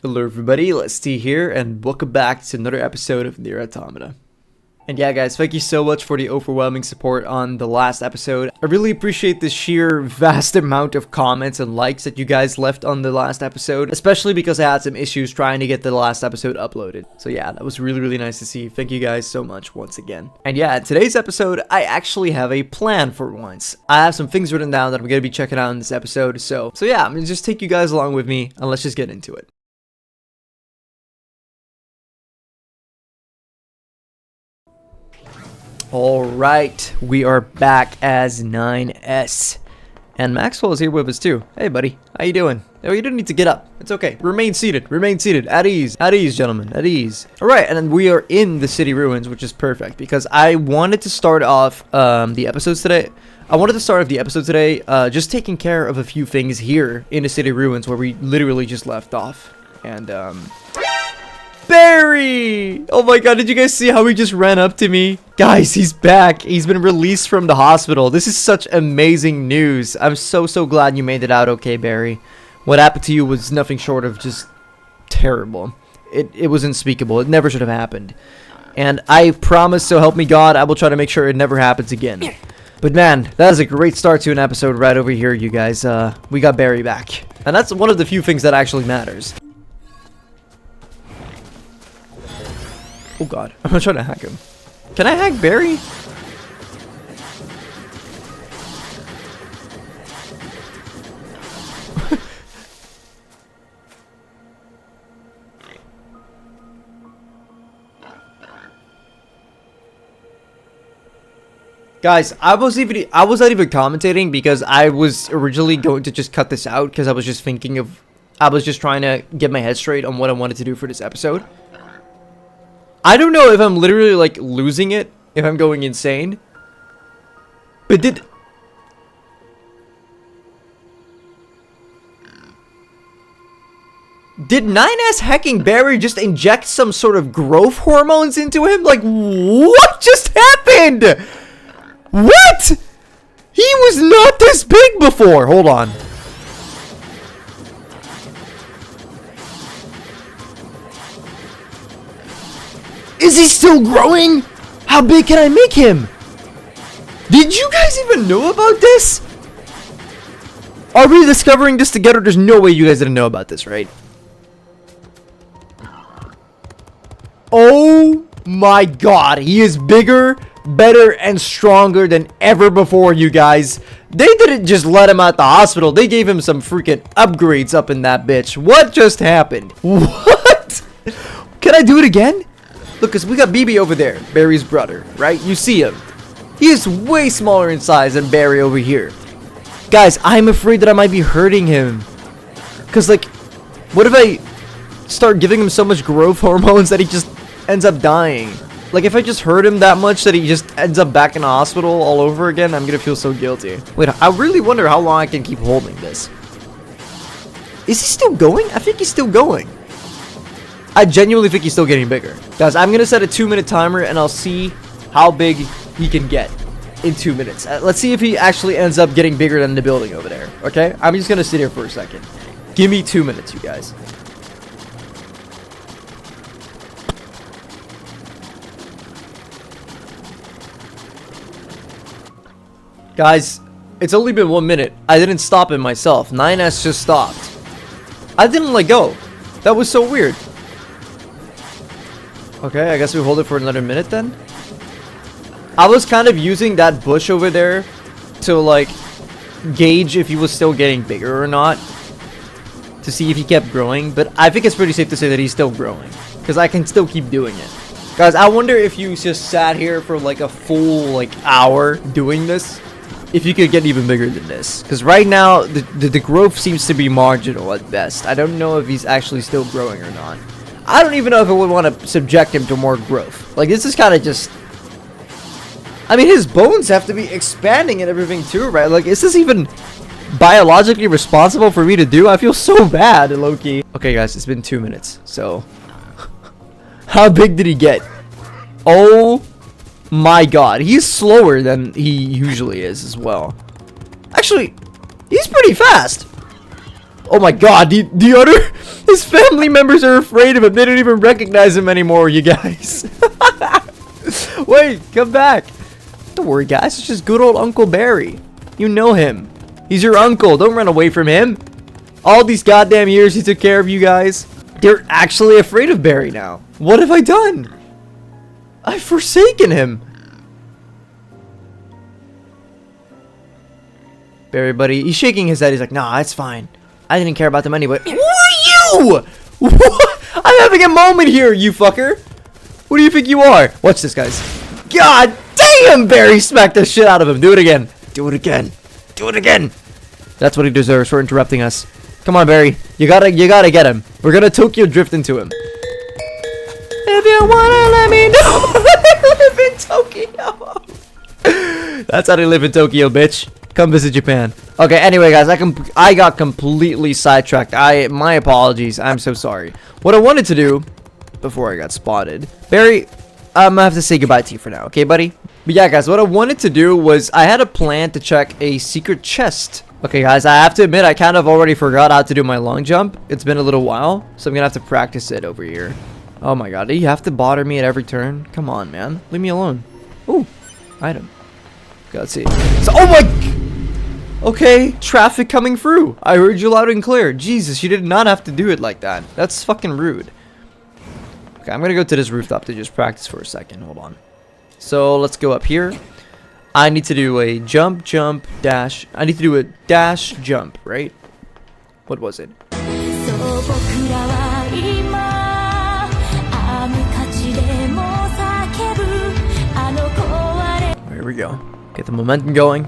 Hello everybody, letsplay here, and welcome back to another episode of NieR Automata. And yeah guys, thank you so much for the overwhelming support on the last episode. I really appreciate the sheer vast amount of comments and likes that you guys left on the last episode, especially because I had some issues trying to get the last episode uploaded. So yeah, that was really nice to see. Thank you guys so much once again. And yeah, in today's episode, I actually have a plan for once. I have some things written down that I'm going to be checking out in this episode. So yeah, I'm going to just take you guys along with me and let's just get into it. Alright, we are back as 9S. And Maxwell is here with us too. Hey buddy, how you doing? Oh, you don't need to get up. It's okay. Remain seated. At ease. At ease, gentlemen. At ease. Alright, and then we are in the city ruins, which is perfect. Because I wanted to start off the episodes today. Just taking care of a few things here in the city ruins where we literally just left off. And, Barry! Oh my god, did you guys see how he just ran up to me? Guys, he's back. He's been released from the hospital. This is such amazing news. I'm so glad you made it out okay, Barry. What happened to you was nothing short of just terrible. It was unspeakable. It never should have happened. And I promise, so help me God, I will try to make sure it never happens again. But man, that is a great start to an episode right over here, you guys. We got Barry back. And that's one of the few things that actually matters. Oh god, I'm gonna try to hack him. Can I hack Barry? Guys, I was not even commentating because I was originally going to just cut this out because I was just trying to get my head straight on what I wanted to do for this episode. I don't know if I'm literally like losing it, if I'm going insane. But did 9S hacking Barry just inject some sort of growth hormones into him? Like, what just happened? What? He was not this big before. Hold on. Is he still growing? How big can I make him? Did you guys even know about this? Are we discovering this together? There's no way you guys didn't know about this, right? Oh my god, he is bigger, better, and stronger than ever before, you guys. They didn't just let him out the hospital. They gave him some freaking upgrades up in that bitch. What just happened? What? Can I do it again? Look, cause we got BB over there, Barry's brother, right? You see him. He is way smaller in size than Barry over here. Guys, I'm afraid that I might be hurting him. Cause like, what if I start giving him so much growth hormones that he just ends up dying? Like if I just hurt him that much that he just ends up back in the hospital all over again, I'm gonna feel so guilty. Wait, I really wonder how long I can keep holding this. Is he still going? I think he's still going. I genuinely think he's still getting bigger. Guys, I'm going to set a 2-minute timer and I'll see how big he can get in 2 minutes. Let's see if he actually ends up getting bigger than the building over there. Okay? I'm just going to sit here for a second. Give me 2 minutes, you guys. Guys, it's only been 1 minute. I didn't stop it myself. 9S just stopped. I didn't let go. That was so weird. Okay, I guess we hold it for another minute then. I was kind of using that bush over there to like gauge if he was still getting bigger or not, to see if he kept growing, but I think it's pretty safe to say that he's still growing because I can still keep doing it. Guys, I wonder if you just sat here for like a full like hour doing this, if you could get even bigger than this, because right now the growth seems to be marginal at best. I don't know if he's actually still growing or not. I don't even know if I would want to subject him to more growth. Like, this is kind of just... I mean, his bones have to be expanding and everything too, right? Like, is this even biologically responsible for me to do? I feel so bad, low-key. Okay, guys, it's been 2 minutes, so... How big did he get? Oh my god. He's slower than he usually is as well. Actually, he's pretty fast. Oh my god, the other... His family members are afraid of him. They don't even recognize him anymore, you guys. Wait, come back. Don't worry, guys. It's just good old Uncle Barry. You know him. He's your uncle. Don't run away from him. All these goddamn years he took care of you guys. They're actually afraid of Barry now. What have I done? I've forsaken him. Barry, buddy. He's shaking his head. He's like, nah, it's fine. I didn't care about them anyway. Who are you? What? I'm having a moment here, you fucker. Who do you think you are? Watch this, guys. God damn, Barry smacked the shit out of him. Do it again. Do it again. Do it again. That's what he deserves for interrupting us. Come on, Barry. You gotta get him. We're gonna Tokyo drift into him. If you wanna let me know, I live in Tokyo. That's how they live in Tokyo, bitch. Come visit Japan. Okay, anyway, guys, I got completely sidetracked. My apologies. I'm so sorry. What I wanted to do before I got spotted, Barry, I'm gonna have to say goodbye to you for now, okay, buddy? But yeah, guys, what I wanted to do was I had a plan to check a secret chest. Okay, guys, I have to admit I kind of already forgot how to do my long jump. It's been a little while, so I'm gonna have to practice it over here. Oh my god, do you have to bother me at every turn? Come on, man. Leave me alone. Ooh, item. Okay, let's see. So, oh my... Okay, traffic coming through. I heard you loud and clear. Jesus, you did not have to do it like that. That's fucking rude. Okay, I'm gonna go to this rooftop to just practice for a second. Hold on. So, let's go up here. I need to do a jump, jump, dash. I need to do a dash, jump, right? What was it? Here we go. Get the momentum going.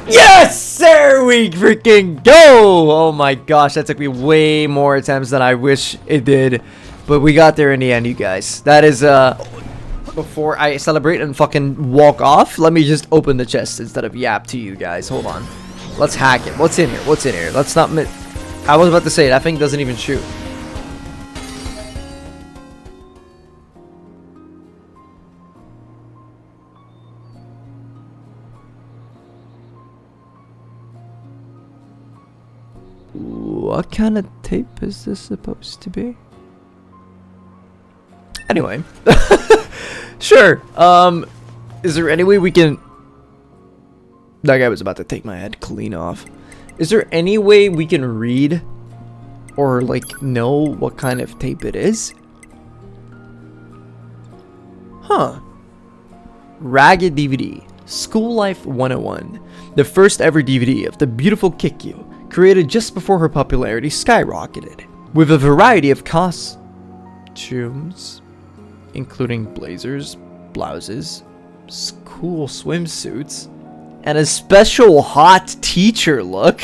Yes! There we freaking go! Oh my gosh, that took me way more attempts than I wish it did. But we got there in the end, you guys. That is, before I celebrate and fucking walk off, let me just open the chest instead of yap to you guys. Hold on. Let's hack it. What's in here? What's in here? Let's not I was about to say, that thing doesn't even shoot. What kind of tape is this supposed to be? Anyway. Sure. Is there any way we can... That guy was about to take my head clean off. Is there any way we can read or like know what kind of tape it is? Huh. Ragged DVD. School Life 101. The first ever DVD of the beautiful Kikyo, created just before her popularity skyrocketed, with a variety of costumes, including blazers, blouses, school swimsuits, and a special hot teacher look.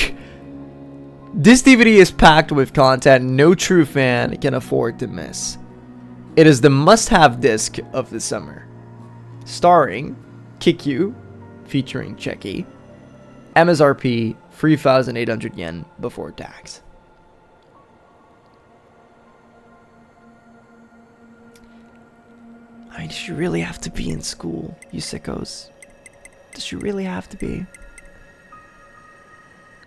This DVD is packed with content no true fan can afford to miss. It is the must-have disc of the summer. Starring Kikyu, featuring Cheki, MSRP 3,800 yen before tax. I mean, does she really have to be in school, you sickos? Does she really have to be?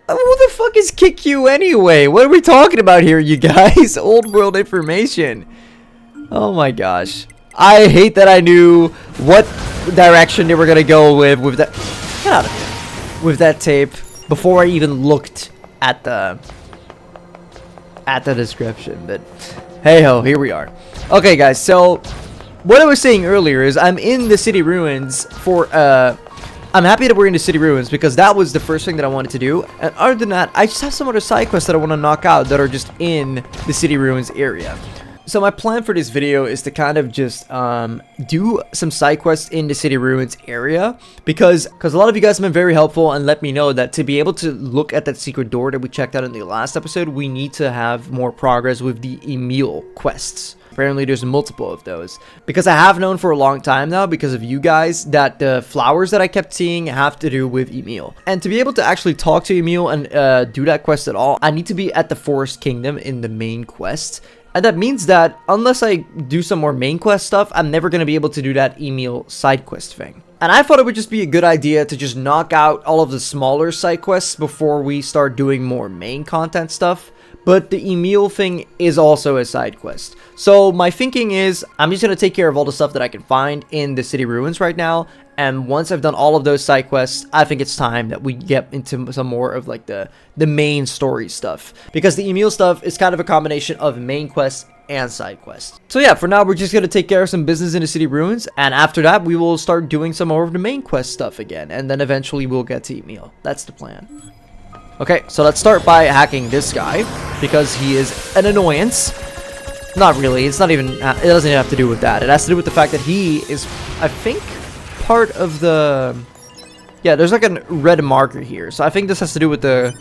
Who the fuck is Kikyu anyway? What are we talking about here, you guys? Old world information. Oh my gosh. I hate that I knew what direction they were gonna go with that. Get out of here. With that tape before I even looked at the description. But hey ho, here we are. Okay, guys. So what I was saying earlier is I'm in the city ruins for I'm happy that we're in the city ruins because that was the first thing that I wanted to do. And other than that, I just have some other side quests that I want to knock out that are just in the city ruins area. So my plan for this video is to kind of just do some side quests in the city ruins area because a lot of you guys have been very helpful and let me know that to be able to look at that secret door that we checked out in the last episode, we need to have more progress with the Emil quests. Apparently there's multiple of those because I have known for a long time now because of you guys that the flowers that I kept seeing have to do with Emil. And to be able to actually talk to Emil and do that quest at all, I need to be at the Forest Kingdom in the main quest. And that means that unless I do some more main quest stuff, I'm never going to be able to do that Emil side quest thing. And I thought it would just be a good idea to just knock out all of the smaller side quests before we start doing more main content stuff. But the Emil thing is also a side quest. So my thinking is I'm just going to take care of all the stuff that I can find in the city ruins right now. And once I've done all of those side quests, I think it's time that we get into some more of like the main story stuff. Because the Emil stuff is kind of a combination of main quests and side quests. So yeah, for now we're just going to take care of some business in the city ruins. And after that, we will start doing some more of the main quest stuff again. And then eventually we'll get to Emil. That's the plan. Okay, so let's start by hacking this guy, because he is an annoyance. Not really, it's not even, it doesn't have to do with that. It has to do with the fact that he is, I think, part of the, yeah, there's like a red marker here. So I think this has to do with the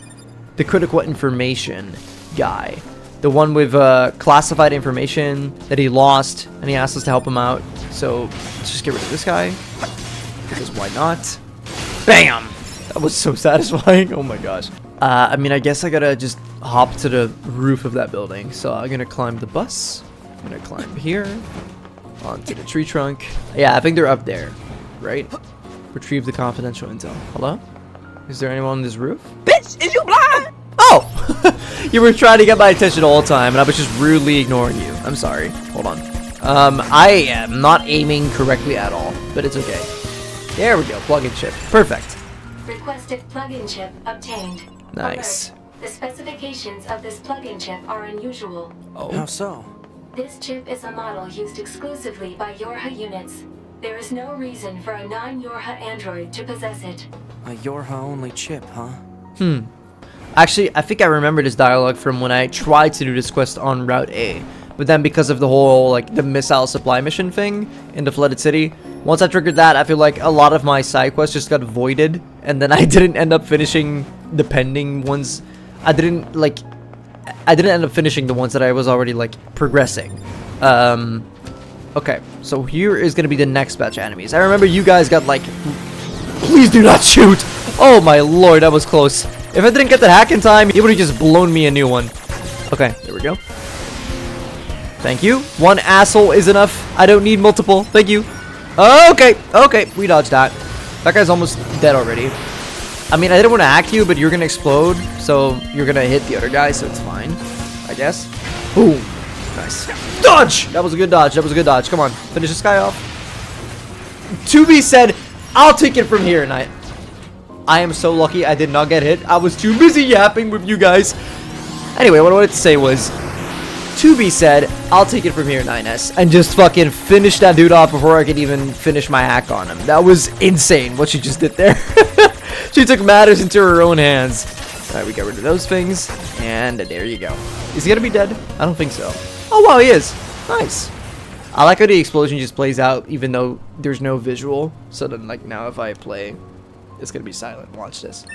critical information guy. The one with classified information that he lost, and he asked us to help him out. So let's just get rid of this guy, because why not? Bam! That was so satisfying, oh my gosh. I mean, I guess I gotta just hop to the roof of that building. So I'm gonna climb the bus. I'm gonna climb here. Onto the tree trunk. Yeah, I think they're up there. Right? Retrieve the confidential intel. Hello? Is there anyone on this roof? Bitch, is you blind? Oh! You were trying to get my attention the whole time, and I was just rudely ignoring you. I'm sorry. Hold on. I am not aiming correctly at all, but it's okay. There we go. Plug-in chip. Perfect. Requested plug-in chip obtained. Nice. Alert. The specifications of this plug-in chip are unusual. Oh. How so? This chip is a model used exclusively by yorha units. There is no reason for a non-yorha android to possess it. A yorha-only chip, huh? Actually, I think I remember this dialogue from when I tried to do this quest on Route A. But then because of the whole, like, the missile supply mission thing in the flooded city, once I triggered that, I feel like a lot of my side quests just got voided. And then I didn't end up finishing the pending ones. I didn't end up finishing the ones that I was already, like, progressing. Okay, so here is gonna be the next batch of enemies. I remember you guys got, like, please do not shoot! Oh my lord, that was close. If I didn't get the hack in time, he would have just blown me a new one. Okay, there we go. Thank you. One asshole is enough. I don't need multiple. Thank you. Okay, okay, we dodged that. That guy's almost dead already. I mean, I didn't want to hack you, but you're gonna explode, so you're gonna hit the other guy, so it's fine, I guess. Boom. Nice. Dodge! That was a good dodge. That was a good dodge. Come on, finish this guy off. To be said, I'll take it from here, and I am so lucky I did not get hit. I was too busy yapping with you guys. Anyway, what I wanted to say was, to be said, I'll take it from here, 9S, and just fucking finish that dude off before I could even finish my hack on him. That was insane what she just did there. She took matters into her own hands. Alright, we got rid of those things, and there you go. Is he gonna be dead? I don't think so. Oh wow, he is. Nice. I like how the explosion just plays out even though there's no visual. So then, like, now if I play, it's gonna be silent. Watch this.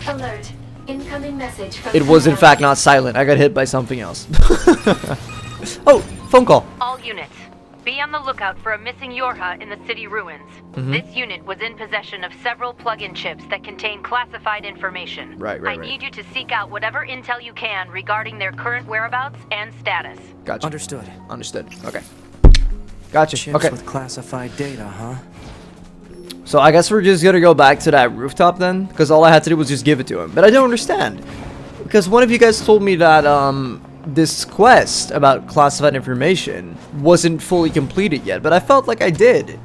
Alert. Incoming message from It was in fact not silent. I got hit by something else. Oh, phone call. All units, be on the lookout for a missing yorha in the city ruins. This unit was in possession of several plug-in chips that contain classified information. Right. I need you to seek out whatever intel you can regarding their current whereabouts and status. Gotcha. Understood. Understood. Okay. Gotcha. Chips Okay. with classified data, huh? So I guess we're just gonna go back to that rooftop then, because all I had to do was just give it to him. But I don't understand, because one of you guys told me that this quest about classified information wasn't fully completed yet, but I felt like I did.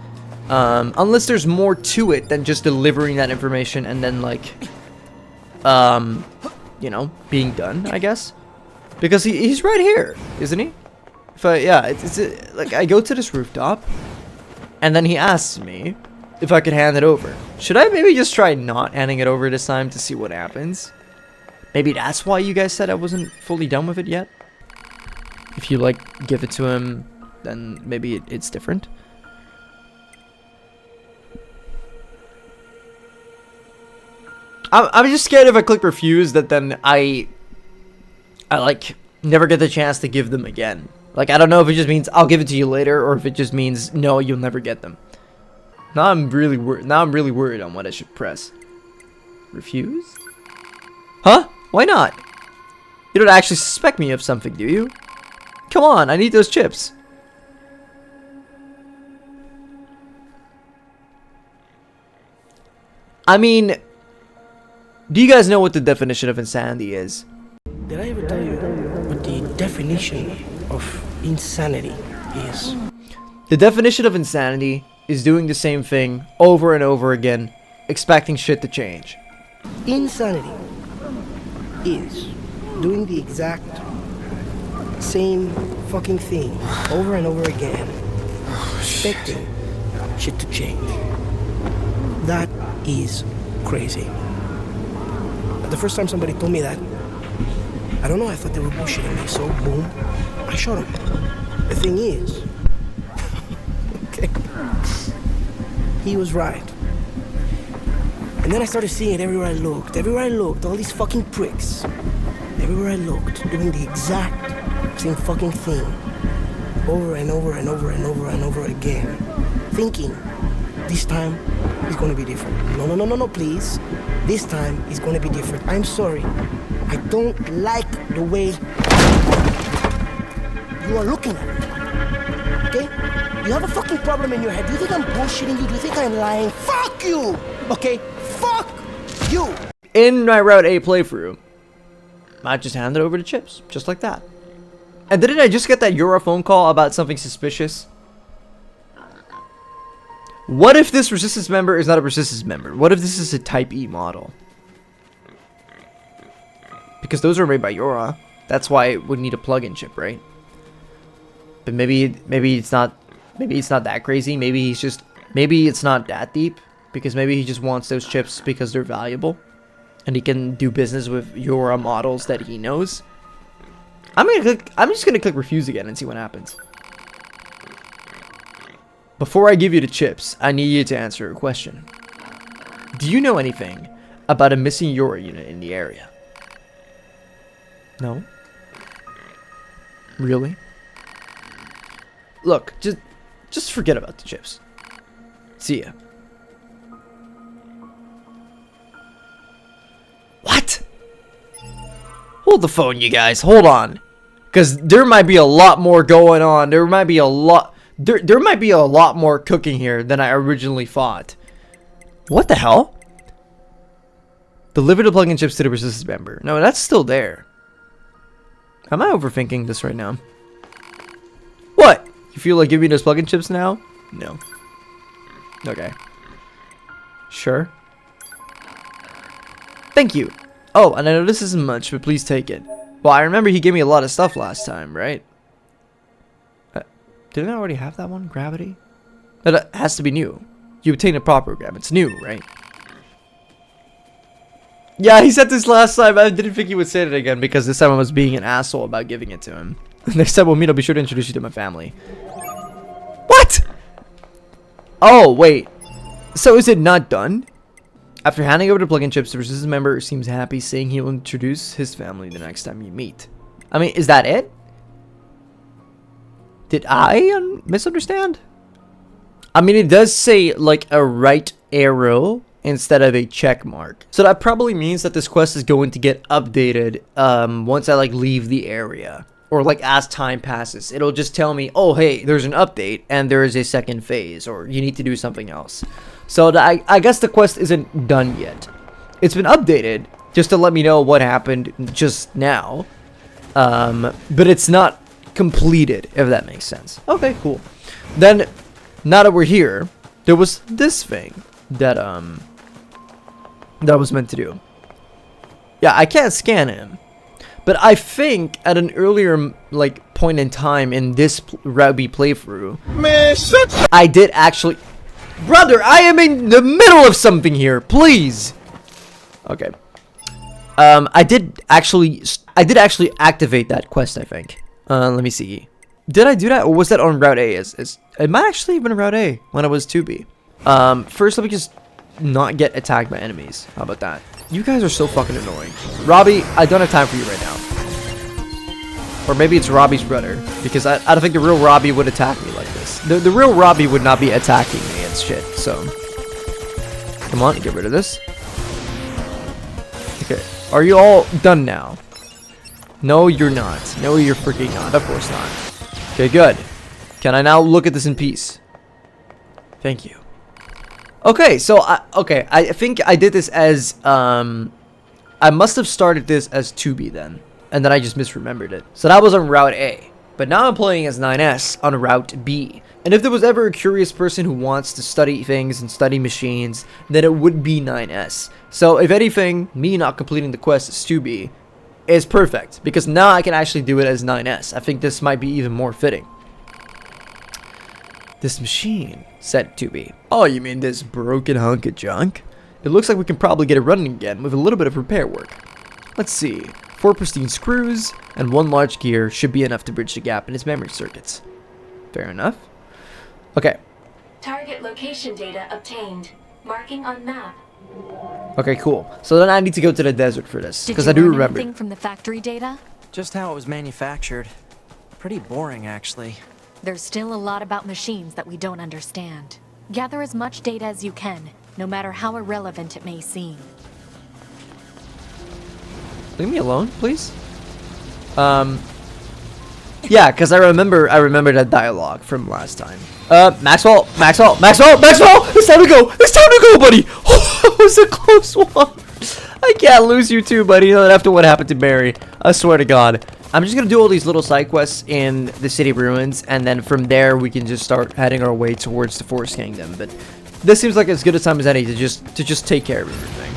Unless there's more to it than just delivering that information and then, like, you know, being done, I guess. Because he's right here, isn't he? If like, I go to this rooftop, and then he asks me if I could hand it over. Should I maybe just try not handing it over this time to see what happens? Maybe that's why you guys said I wasn't fully done with it yet? If you, like, give it to him, then maybe it's different. I'm just scared if I click refuse that then I like never get the chance to give them again. Like, I don't know if it just means I'll give it to you later or if it just means no, you'll never get them. Now I'm really worried on what I should press. Refuse? Huh? Why not? You don't actually suspect me of something, do you? Come on, I need those chips. I mean, do you guys know what the definition of insanity is? Did I ever tell you what the definition of insanity is? The definition of insanity is doing the same thing over and over again, expecting shit to change. Insanity is doing the exact same fucking thing over and over again, expecting shit to change. That is crazy. The first time somebody told me that, I don't know, I thought they were bullshitting me, so boom, I shot him. The thing is, okay, he was right. And then I started seeing it everywhere I looked. Everywhere I looked, all these fucking pricks. Everywhere I looked, doing the exact same fucking thing. Over and over and over and over and over again. Thinking, this time is gonna be different. No, please. This time is gonna be different. I'm sorry. I don't like the way you are looking at me. Okay? You have a fucking problem in your head. Do you think I'm bullshitting you? Do you think I'm lying? Fuck you! Okay? Fuck you! In my Route A playthrough, I just handed over the chips, just like that. And didn't I just get that Yorha phone call about something suspicious? What if this resistance member is not a resistance member? What if this is a Type E model? Because those are made by Yorha. That's why it would need a plug-in chip, right? But maybe it's not that crazy. Maybe it's not that deep. Because maybe he just wants those chips because they're valuable. And he can do business with Yorha models that he knows. I'm just gonna click refuse again and see what happens. Before I give you the chips, I need you to answer a question. Do you know anything about a missing Yorha unit in the area? No? Really? Look, just forget about the chips. See ya. What? Hold the phone, you guys. Hold on. Because there might be a lot more going on. There might be a lot more cooking here than I originally thought. What the hell? Deliver the plug-in chips to the resistance member. No, that's still there. Am I overthinking this right now? What? You feel like giving me those plug-in chips now? No. Okay. Sure. Thank you. Oh, and I know this isn't much, but please take it. Well, I remember he gave me a lot of stuff last time, right? Didn't I already have that one? Gravity? That has to be new. You obtain a prop program. It's new, right? Yeah, he said this last time. I didn't think he would say it again because this time I was being an asshole about giving it to him. Next time we'll meet, I'll be sure to introduce you to my family. What? Oh, wait. So is it not done? After handing over the plug-in chips, the resistance member seems happy, saying he will introduce his family the next time you meet. I mean, is that it? Did I misunderstand? I mean, it does say, like, a right arrow instead of a check mark. So that probably means that this quest is going to get updated once I, like, leave the area. Or, like, as time passes. It'll just tell me, oh, hey, there's an update, and there is a second phase, or you need to do something else. So I guess the quest isn't done yet. It's been updated just to let me know what happened just now. But it's not completed, if that makes sense. Okay, cool. Then, now that we're here, there was this thing that I was meant to do. Yeah, I can't scan him. But I think at an earlier like point in time in this Route B playthrough, I did actually... Brother, I am in the middle of something here. Please. Okay. I did actually activate that quest, I think. Let me see. Did I do that, or was that on Route A? It might actually have been Route A when I was 2B. First, let me just not get attacked by enemies. How about that? You guys are so fucking annoying. Robbie, I don't have time for you right now. Or maybe it's Robbie's brother, because I don't think the real Robbie would attack me like this. The real Robbie would not be attacking me and shit, so. Come on, get rid of this. Okay, are you all done now? No, you're not. No, you're freaking not. Of course not. Okay, good. Can I now look at this in peace? Thank you. Okay, so I think I did this as I must have started this as 2B then, and then I just misremembered it. So that was on Route A, but now I'm playing as 9S on Route B. And if there was ever a curious person who wants to study things and study machines, then it would be 9S. So if anything, me not completing the quest as 2B is perfect, because now I can actually do it as 9S. I think this might be even more fitting. This machine, said 2B. Oh, you mean this broken hunk of junk? It looks like we can probably get it running again with a little bit of repair work. Let's see. 4 pristine screws and 1 large gear should be enough to bridge the gap in its memory circuits. Fair enough. Okay. Target location data obtained. Marking on map. Okay, cool. So then I need to go to the desert for this, because I do remember. Anything from the factory data? Just how it was manufactured. Pretty boring, actually. There's still a lot about machines that we don't understand. Gather as much data as you can, no matter how irrelevant it may seem. Leave me alone, please. Yeah, because I remember that dialogue from last time. Maxwell! It's time to go! It's time to go, buddy! Oh, that was a close one! I can't lose you too, buddy, not after what happened to Barry. I swear to God. I'm just gonna do all these little side quests in the city ruins, and then from there we can just start heading our way towards the Forest Kingdom. But this seems like as good a time as any to just take care of everything.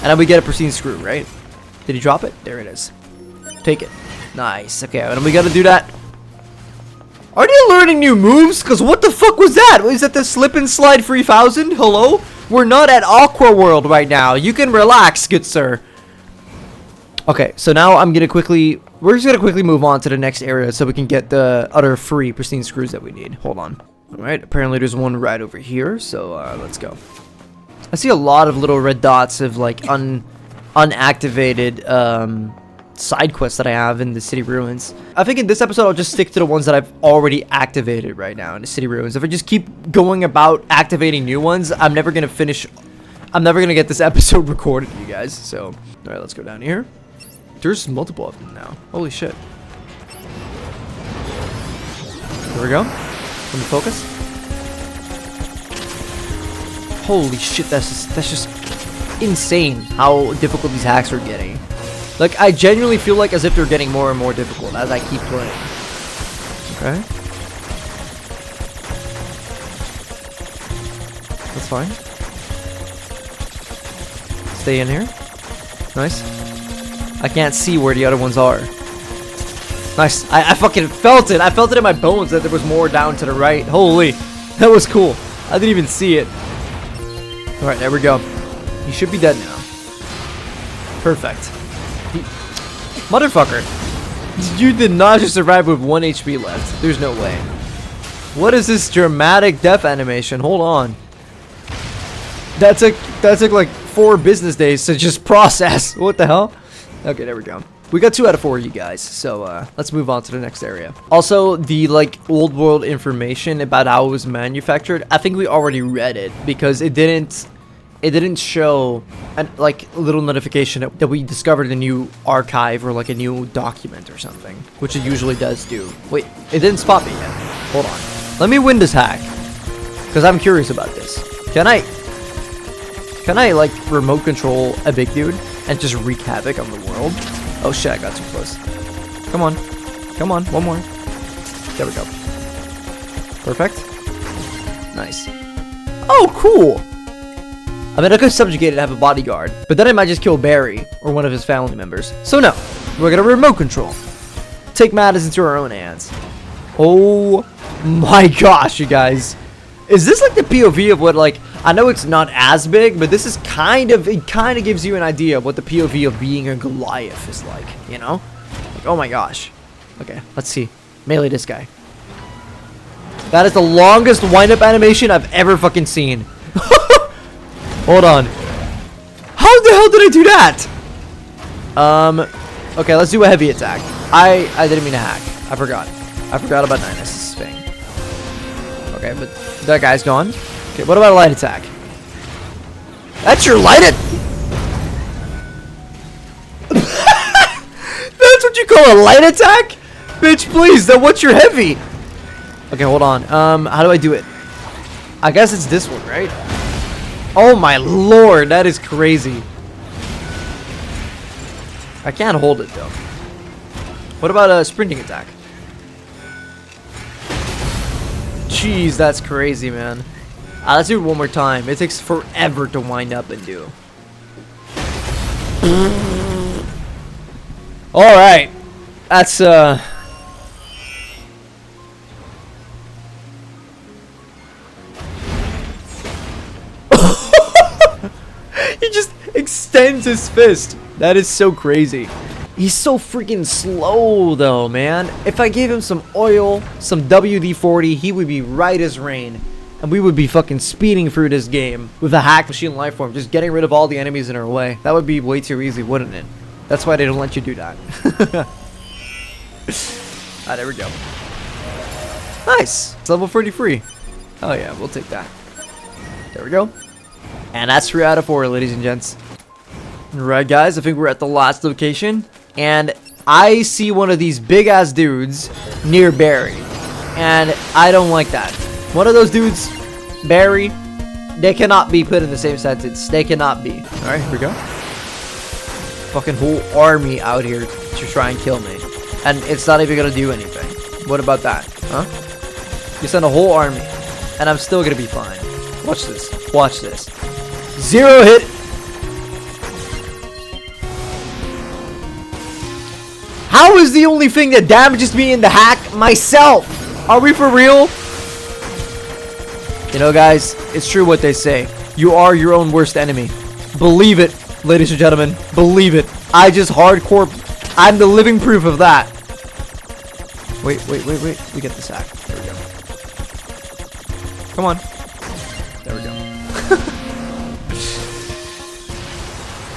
And then we get a pristine screw, right? Did he drop it? There it is. Take it. Nice. Okay, and we gotta do that. Are you learning new moves? Because what the fuck was that? Is that the slip and slide 3000? Hello? We're not at Aqua World right now. You can relax, good sir. Okay, so now we're just gonna quickly move on to the next area so we can get the other 3 pristine screws that we need. Hold on. Alright, apparently there's one right over here, so let's go. I see a lot of little red dots of like unactivated side quests that I have in the city ruins. I think in this episode I'll just stick to the ones that I've already activated right now in the city ruins. If I just keep going about activating new ones, I'm never gonna get this episode recorded, you guys. So, alright, let's go down here. There's multiple of them now. Holy shit. There we go. Let me focus. Holy shit, that's just insane how difficult these hacks are getting. Like, I genuinely feel like as if they're getting more and more difficult as I keep playing. Okay. That's fine. Stay in here. Nice. I can't see where the other ones are. Nice. I fucking felt it. I felt it in my bones that there was more down to the right. Holy. That was cool. I didn't even see it. Alright, there we go. He should be dead now. Perfect. Motherfucker. You did not just survive with 1 HP left. There's no way. What is this dramatic death animation? Hold on. That took like 4 business days to just process. What the hell? Okay, there we go. We got 2 out of 4 of you guys, so let's move on to the next area. Also, the like old world information about how it was manufactured, I think we already read it because it didn't show an like little notification that we discovered a new archive or like a new document or something, which it usually does do. Wait, it didn't spot me yet. Hold on. Let me win this hack because I'm curious about this. Can I like remote control a big dude and just wreak havoc on the world? Oh shit, I got too close. Come on. Come on, one more. There we go. Perfect. Nice. Oh, cool. I mean, I could subjugate it and have a bodyguard, but then I might just kill Barry or one of his family members. So no, we're gonna remote control. Take matters into our own hands. Oh my gosh, you guys. Is this like the POV of what, like, I know it's not as big, but this is it kind of gives you an idea of what the POV of being a Goliath is like, you know? Like, oh my gosh. Okay, let's see. Melee this guy. That is the longest wind-up animation I've ever fucking seen. Hold on. How the hell did I do that? Okay, let's do a heavy attack. I didn't mean to hack. I forgot about 9S's thing. Okay, but that guy's gone. Okay, what about a light attack? That's your light That's what you call a light attack? Bitch, please, then what's your heavy? Okay, hold on. How do I do it? I guess it's this one, right? Oh my lord, that is crazy. I can't hold it though. What about a sprinting attack? Jeez, that's crazy, man. Let's do it one more time. It takes forever to wind up and do. Alright. That's, he just extends his fist. That is so crazy. He's so freaking slow though, man. If I gave him some oil, some WD-40, he would be right as rain. And we would be fucking speeding through this game with a hack machine life form, just getting rid of all the enemies in our way. That would be way too easy, wouldn't it? That's why they don't let you do that. There we go. Nice. It's level 33. Oh yeah, we'll take that. There we go. And that's 3 out of 4, ladies and gents. Alright guys, I think we're at the last location. And I see one of these big ass dudes near Barry. And I don't like that. One of those dudes, Barry, they cannot be put in the same sentence. They cannot be. Alright, here we go. Fucking whole army out here to try and kill me. And it's not even gonna do anything. What about that? Huh? You send a whole army. And I'm still gonna be fine. Watch this. Watch this. 0 hit. How is the only thing that damages me in the hack myself? Are we for real? You know, guys, it's true what they say. You are your own worst enemy. Believe it, ladies and gentlemen. Believe it. I just hardcore. I'm the living proof of that. Wait. We get this hack. There we go. Come on. There we go.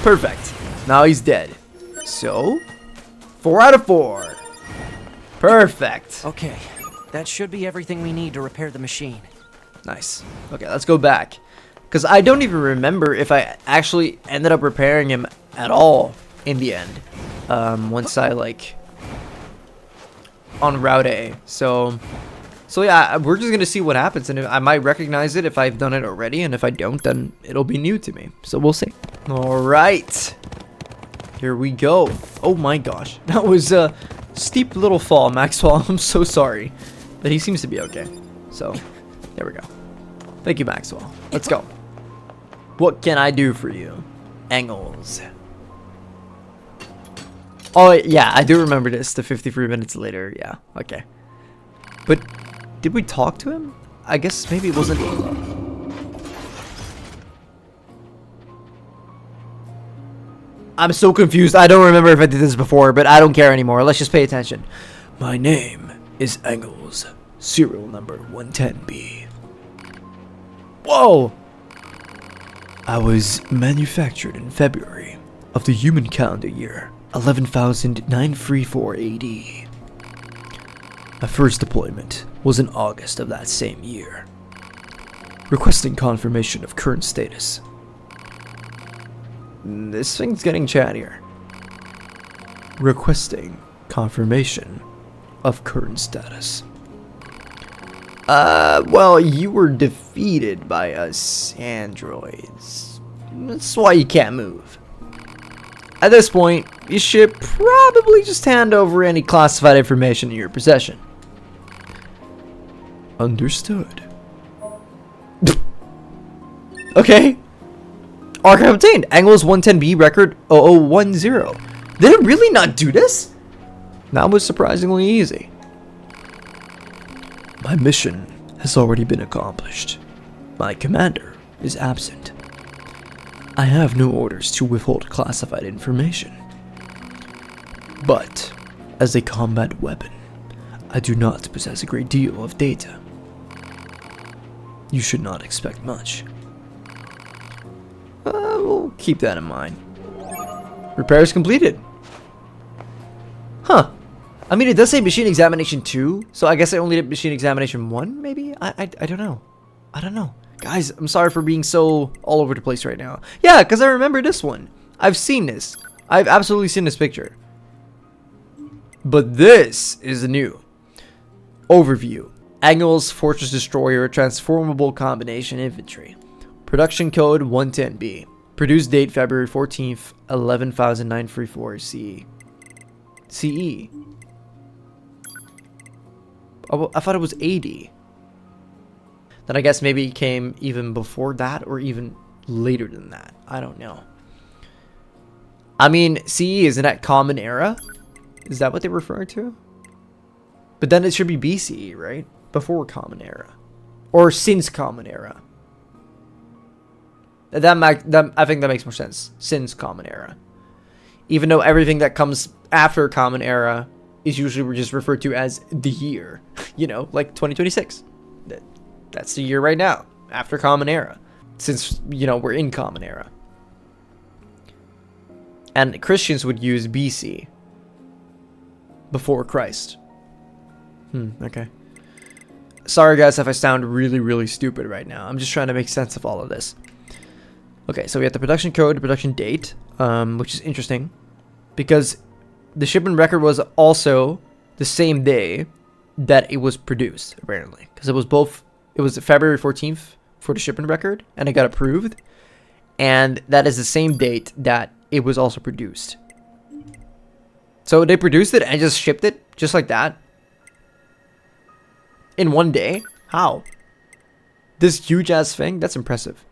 Perfect. Now he's dead. So, 4 out of 4. Perfect. Okay, that should be everything we need to repair the machine. Nice. Okay, let's go back. Because I don't even remember if I actually ended up repairing him at all in the end. Once I, like, on Route A. So yeah, we're just going to see what happens. And I might recognize it if I've done it already. And if I don't, then it'll be new to me. So we'll see. Alright. Here we go. Oh my gosh. That was a steep little fall, Maxwell. I'm so sorry. But he seems to be okay. So, there we go. Thank you, Maxwell. Let's go. What can I do for you? Engels. Oh, yeah. I do remember this. The 53 minutes later. Yeah. Okay. But, did we talk to him? I guess maybe it wasn't... I'm so confused. I don't remember if I did this before, but I don't care anymore. Let's just pay attention. My name is Engels. Serial number 110B. Whoa! I was manufactured in February of the human calendar year 11,934 AD. My first deployment was in August of that same year. Requesting confirmation of current status. This thing's getting chattier. Requesting confirmation of current status. Well, you were defeated by us androids. That's why you can't move. At this point, you should probably just hand over any classified information in your possession. Understood. Okay. Archive obtained. Engels 110B record 0010. Did it really not do this? That was surprisingly easy. My mission has already been accomplished. My commander is absent. I have no orders to withhold classified information. But, as a combat weapon, I do not possess a great deal of data. You should not expect much. We'll keep that in mind. Repairs completed. Huh. I mean, it does say machine examination 2, so I guess I only did machine examination 1, maybe? I don't know. I don't know. Guys, I'm sorry for being so all over the place right now. Yeah, because I remember this one. I've seen this. I've absolutely seen this picture. But this is new. Overview. Engels Fortress Destroyer Transformable Combination Infantry. Production code 110B. Produce date February 14th, 11,934 CE. CE. Oh, I thought it was 80. Then I guess maybe it came even before that or even later than that. I don't know. I mean, CE isn't that Common Era? Is that what they refer to? But then it should be BCE, right? Before Common Era. Or since Common Era. I think that makes more sense. Since Common Era. Even though everything that comes after Common Era is usually just referred to as the year. You know, like 2026. That's the year right now. After Common Era. Since, you know, we're in Common Era. And Christians would use BC. Before Christ. Okay. Sorry guys if I sound really, really stupid right now. I'm just trying to make sense of all of this. Okay, so we have the production code, the production date, which is interesting. Because the shipment record was also the same day that it was produced, apparently. Because it was February 14th for the shipment record, and it got approved. And that is the same date that it was also produced. So they produced it and just shipped it, just like that. In one day? How? This huge ass thing? That's impressive.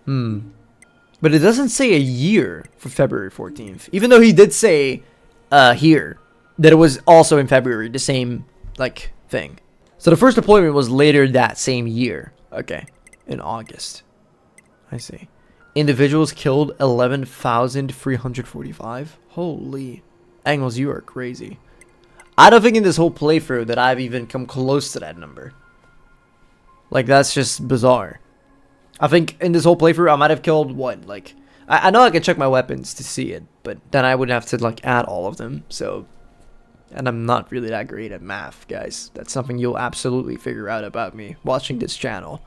But it doesn't say a year for February 14th. Even though he did say here that it was also in February, the same like thing. So the first deployment was later that same year. Okay. In August. I see. Individuals killed 11,345. Holy. Engels, you are crazy. I don't think in this whole playthrough that I've even come close to that number. Like, that's just bizarre. I think in this whole playthrough, I might have killed, what, like... I know I can check my weapons to see it, but then I would have to, like, add all of them, so... And I'm not really that great at math, guys. That's something you'll absolutely figure out about me watching this channel.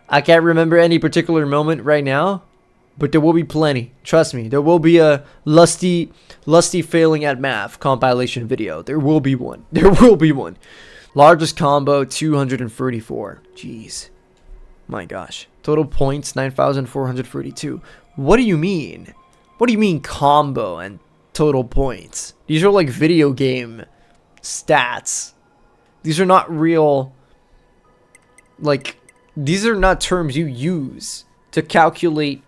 I can't remember any particular moment right now, but there will be plenty. Trust me, there will be a lusty failing at math compilation video. There will be one. There will be one. Largest combo, 234. Jeez. My gosh. Total points, 9,432. What do you mean? What do you mean combo and total points? These are like video game stats. These are not real... Like, these are not terms you use to calculate...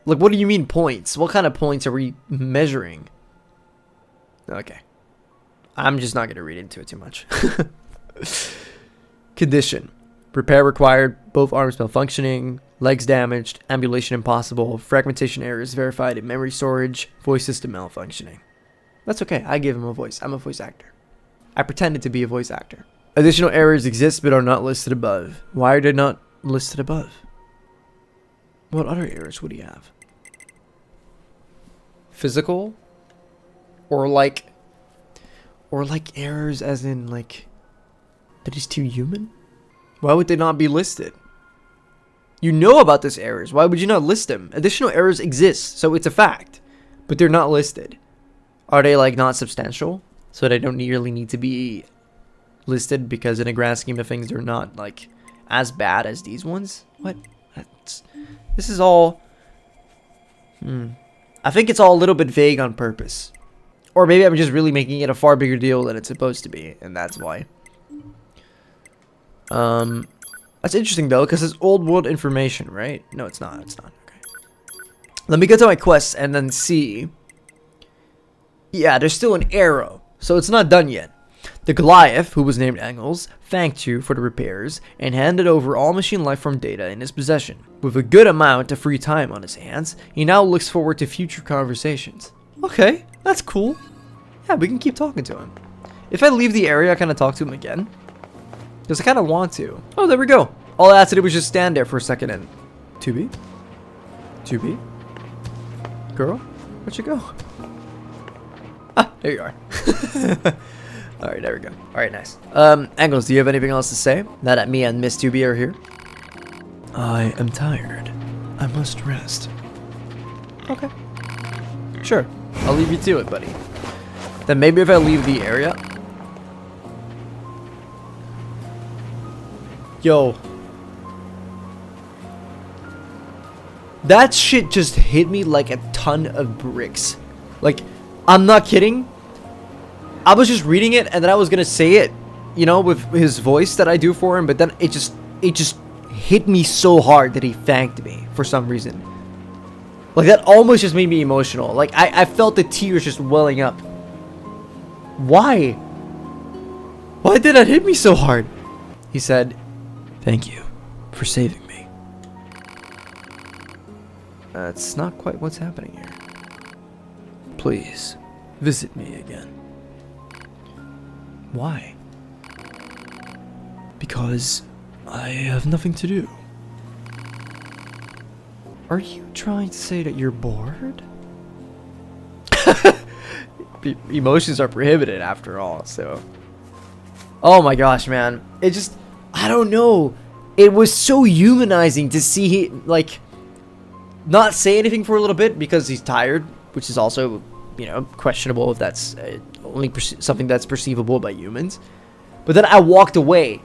Like, what do you mean points? What kind of points are we measuring? Okay. I'm just not going to read into it too much. Condition. Repair required. Both arms malfunctioning. Legs damaged. Ambulation impossible. Fragmentation errors verified in memory storage. Voice system malfunctioning. That's okay. I gave him a voice. I'm a voice actor. I pretended to be a voice actor. Additional errors exist but are not listed above. Why are they not listed above? What other errors would he have? Physical? Or like errors as in like that he's too human? Why would they not be listed? You know about these errors. Why would you not list them? Additional errors exist, so it's a fact. But they're not listed. Are they like not substantial? So they don't really need to be listed because in the grand scheme of things they're not like as bad as these ones? What? This is all... I think it's all a little bit vague on purpose. Or maybe I'm just really making it a far bigger deal than it's supposed to be, and that's why. That's interesting though, because it's old world information, right? No, it's not. It's not. Okay. Let me get to my quests and then see. Yeah, there's still an arrow, so it's not done yet. The Goliath, who was named Engels, thanked you for the repairs and handed over all machine lifeform data in his possession. With a good amount of free time on his hands, he now looks forward to future conversations. Okay, that's cool. Yeah, we can keep talking to him. If I leave the area, I kind of talk to him again. Because I kind of want to. Oh, there we go. All I had to do was just stand there for a second and... 2B? 2B? Girl? Where'd you go? Ah, there you are. Alright, there we go. Alright, nice. Engels, do you have anything else to say? Now that me and Miss 2B are here? I am tired. I must rest. Okay. Sure. I'll leave you to it, buddy. then maybe if I leave the area. Yo. That shit just hit me like a ton of bricks. Like, I'm not kidding. I was just reading it and then I was gonna say it, you know, with his voice that I do for him, but then it just hit me so hard that he thanked me for some reason. Like, that almost just made me emotional. Like, I felt the tears just welling up. Why? Why did that hit me so hard? He said, "Thank you for saving me." That's not quite what's happening here. "Please, visit me again." Why? Because I have nothing to do. Are you trying to say that you're bored? Emotions are prohibited after all, so. Oh my gosh, man. It just, I don't know. It was so humanizing to see he, like, not say anything for a little bit because he's tired, which is also, you know, questionable if that's only something that's perceivable by humans. But then I walked away.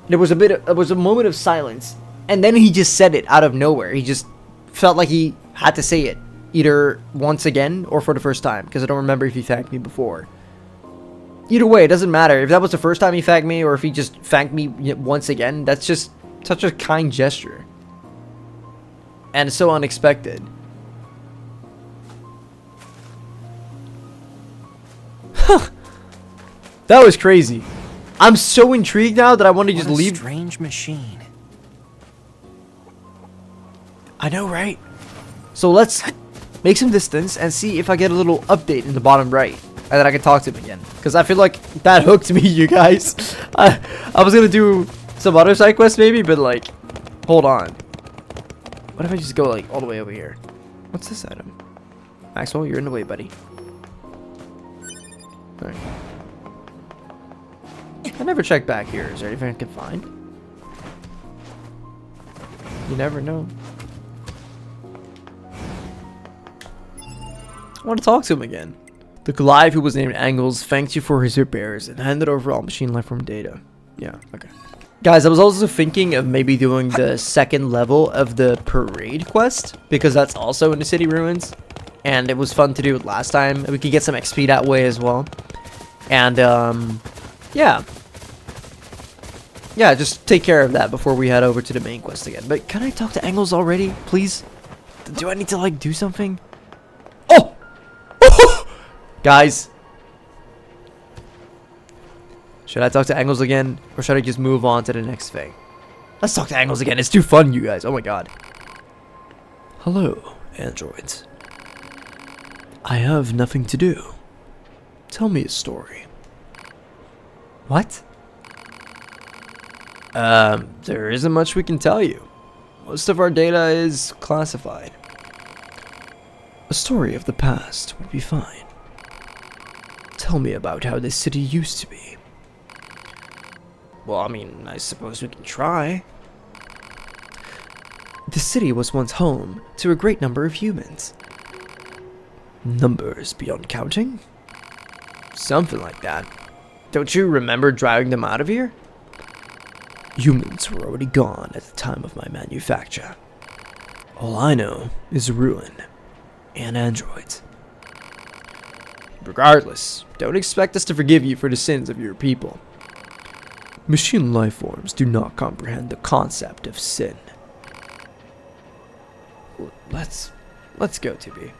There was a moment of silence, and then he just said it out of nowhere. He just felt like he had to say it, either once again or for the first time, because I don't remember if he thanked me before. Either way, it doesn't matter if that was the first time he thanked me or if he just thanked me once again. That's just such a kind gesture. And so unexpected. That was crazy. I'm so intrigued now that I want to just leave. Strange machine. I know, right? So let's make some distance and see if I get a little update in the bottom right. And then I can talk to him again. Because I feel like that hooked me, you guys. I was going to do some other side quests maybe, but like, hold on. What if I just go like all the way over here? What's this item? Maxwell, you're in the way, buddy. Alright. I never checked back here. Is there anything I can find? You never know. I want to talk to him again. The Goliath, who was named Engels, thanked you for his repairs and handed over all machine lifeform data. Yeah, okay. Guys, I was also thinking of maybe doing the second level of the parade quest, because that's also in the city ruins, and it was fun to do it last time. We could get some XP that way as well. And yeah, just take care of that before we head over to the main quest again. But can I talk to Engels already, please? Do I need to like do something? Oh, guys, should I talk to Engels again, or should I just move on to the next thing? Let's talk to Engels again. It's too fun, you guys. Oh my god. Hello, androids. I have nothing to do. Tell me a story. What? There isn't much we can tell you. Most of our data is classified. A story of the past would be fine. Tell me about how this city used to be. Well, I mean, I suppose we can try. The city was once home to a great number of humans. Numbers beyond counting? Something like that. Don't you remember driving them out of here? Humans were already gone at the time of my manufacture. All I know is ruin and androids. Regardless, don't expect us to forgive you for the sins of your people. Machine life forms do not comprehend the concept of sin. Let's go, TB.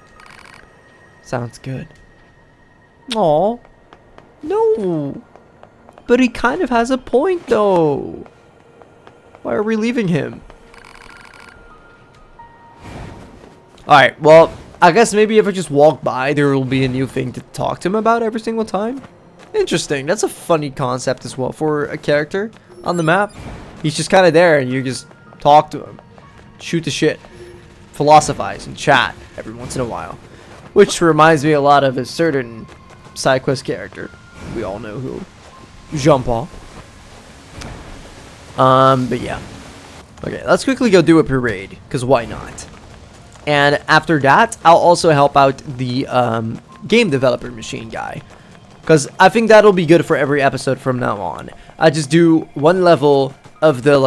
Sounds good. Aw. No. But he kind of has a point, though. Why are we leaving him? Alright, well, I guess maybe if I just walk by, there will be a new thing to talk to him about every single time. Interesting. That's a funny concept as well for a character on the map. He's just kind of there and you just talk to him. Shoot the shit. Philosophize and chat every once in a while. Which reminds me a lot of a certain side quest character. We all know who. Jean-Paul. But yeah. Okay, let's quickly go do a parade, because why not? And after that, I'll also help out the game developer machine guy. because I think that'll be good for every episode from now on. I just do one level of the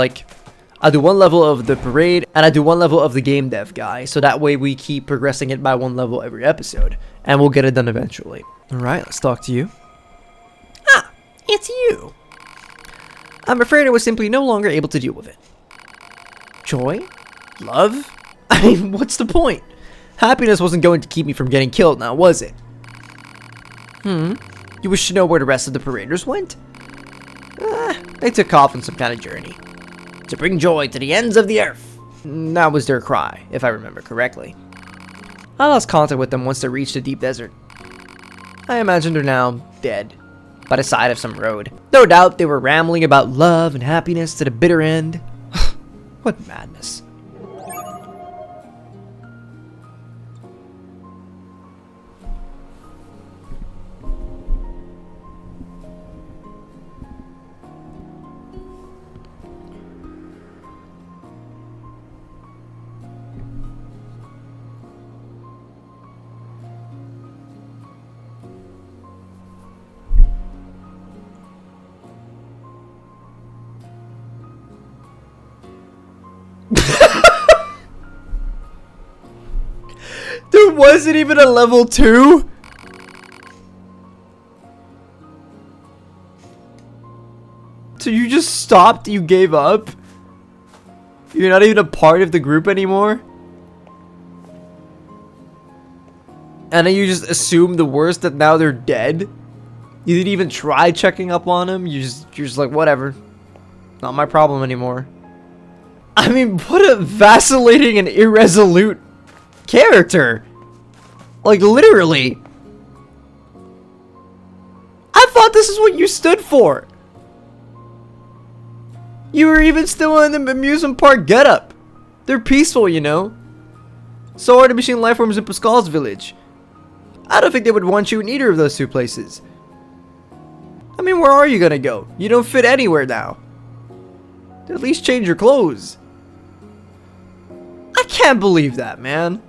I do one level of the parade, and I do one level of the game dev guy, so that way we keep progressing it by one level every episode, and we'll get it done eventually. Alright, let's talk to you. Ah, it's you. I'm afraid I was simply no longer able to deal with it. Joy? Love? I mean, what's the point? Happiness wasn't going to keep me from getting killed now, was it? You wish to know where the rest of the paraders went? They took off on some kind of journey. To bring joy to the ends of the earth. That was their cry, if I remember correctly. I lost contact with them once they reached the deep desert. I imagine they're now dead, by the side of some road. No doubt they were rambling about love and happiness to the bitter end. What madness. There wasn't even a level 2? So you just stopped? You gave up? You're not even a part of the group anymore? And then you just assume the worst, that now they're dead? You didn't even try checking up on them? You're just like, whatever. Not my problem anymore. I mean, what a vacillating and irresolute character. Like, literally. I thought this is what you stood for. You were even still in the amusement park getup. They're peaceful, you know. So are the machine lifeforms in Pascal's village. I don't think they would want you in either of those two places. I mean, where are you gonna go? You don't fit anywhere now. At least change your clothes. I can't believe that, man.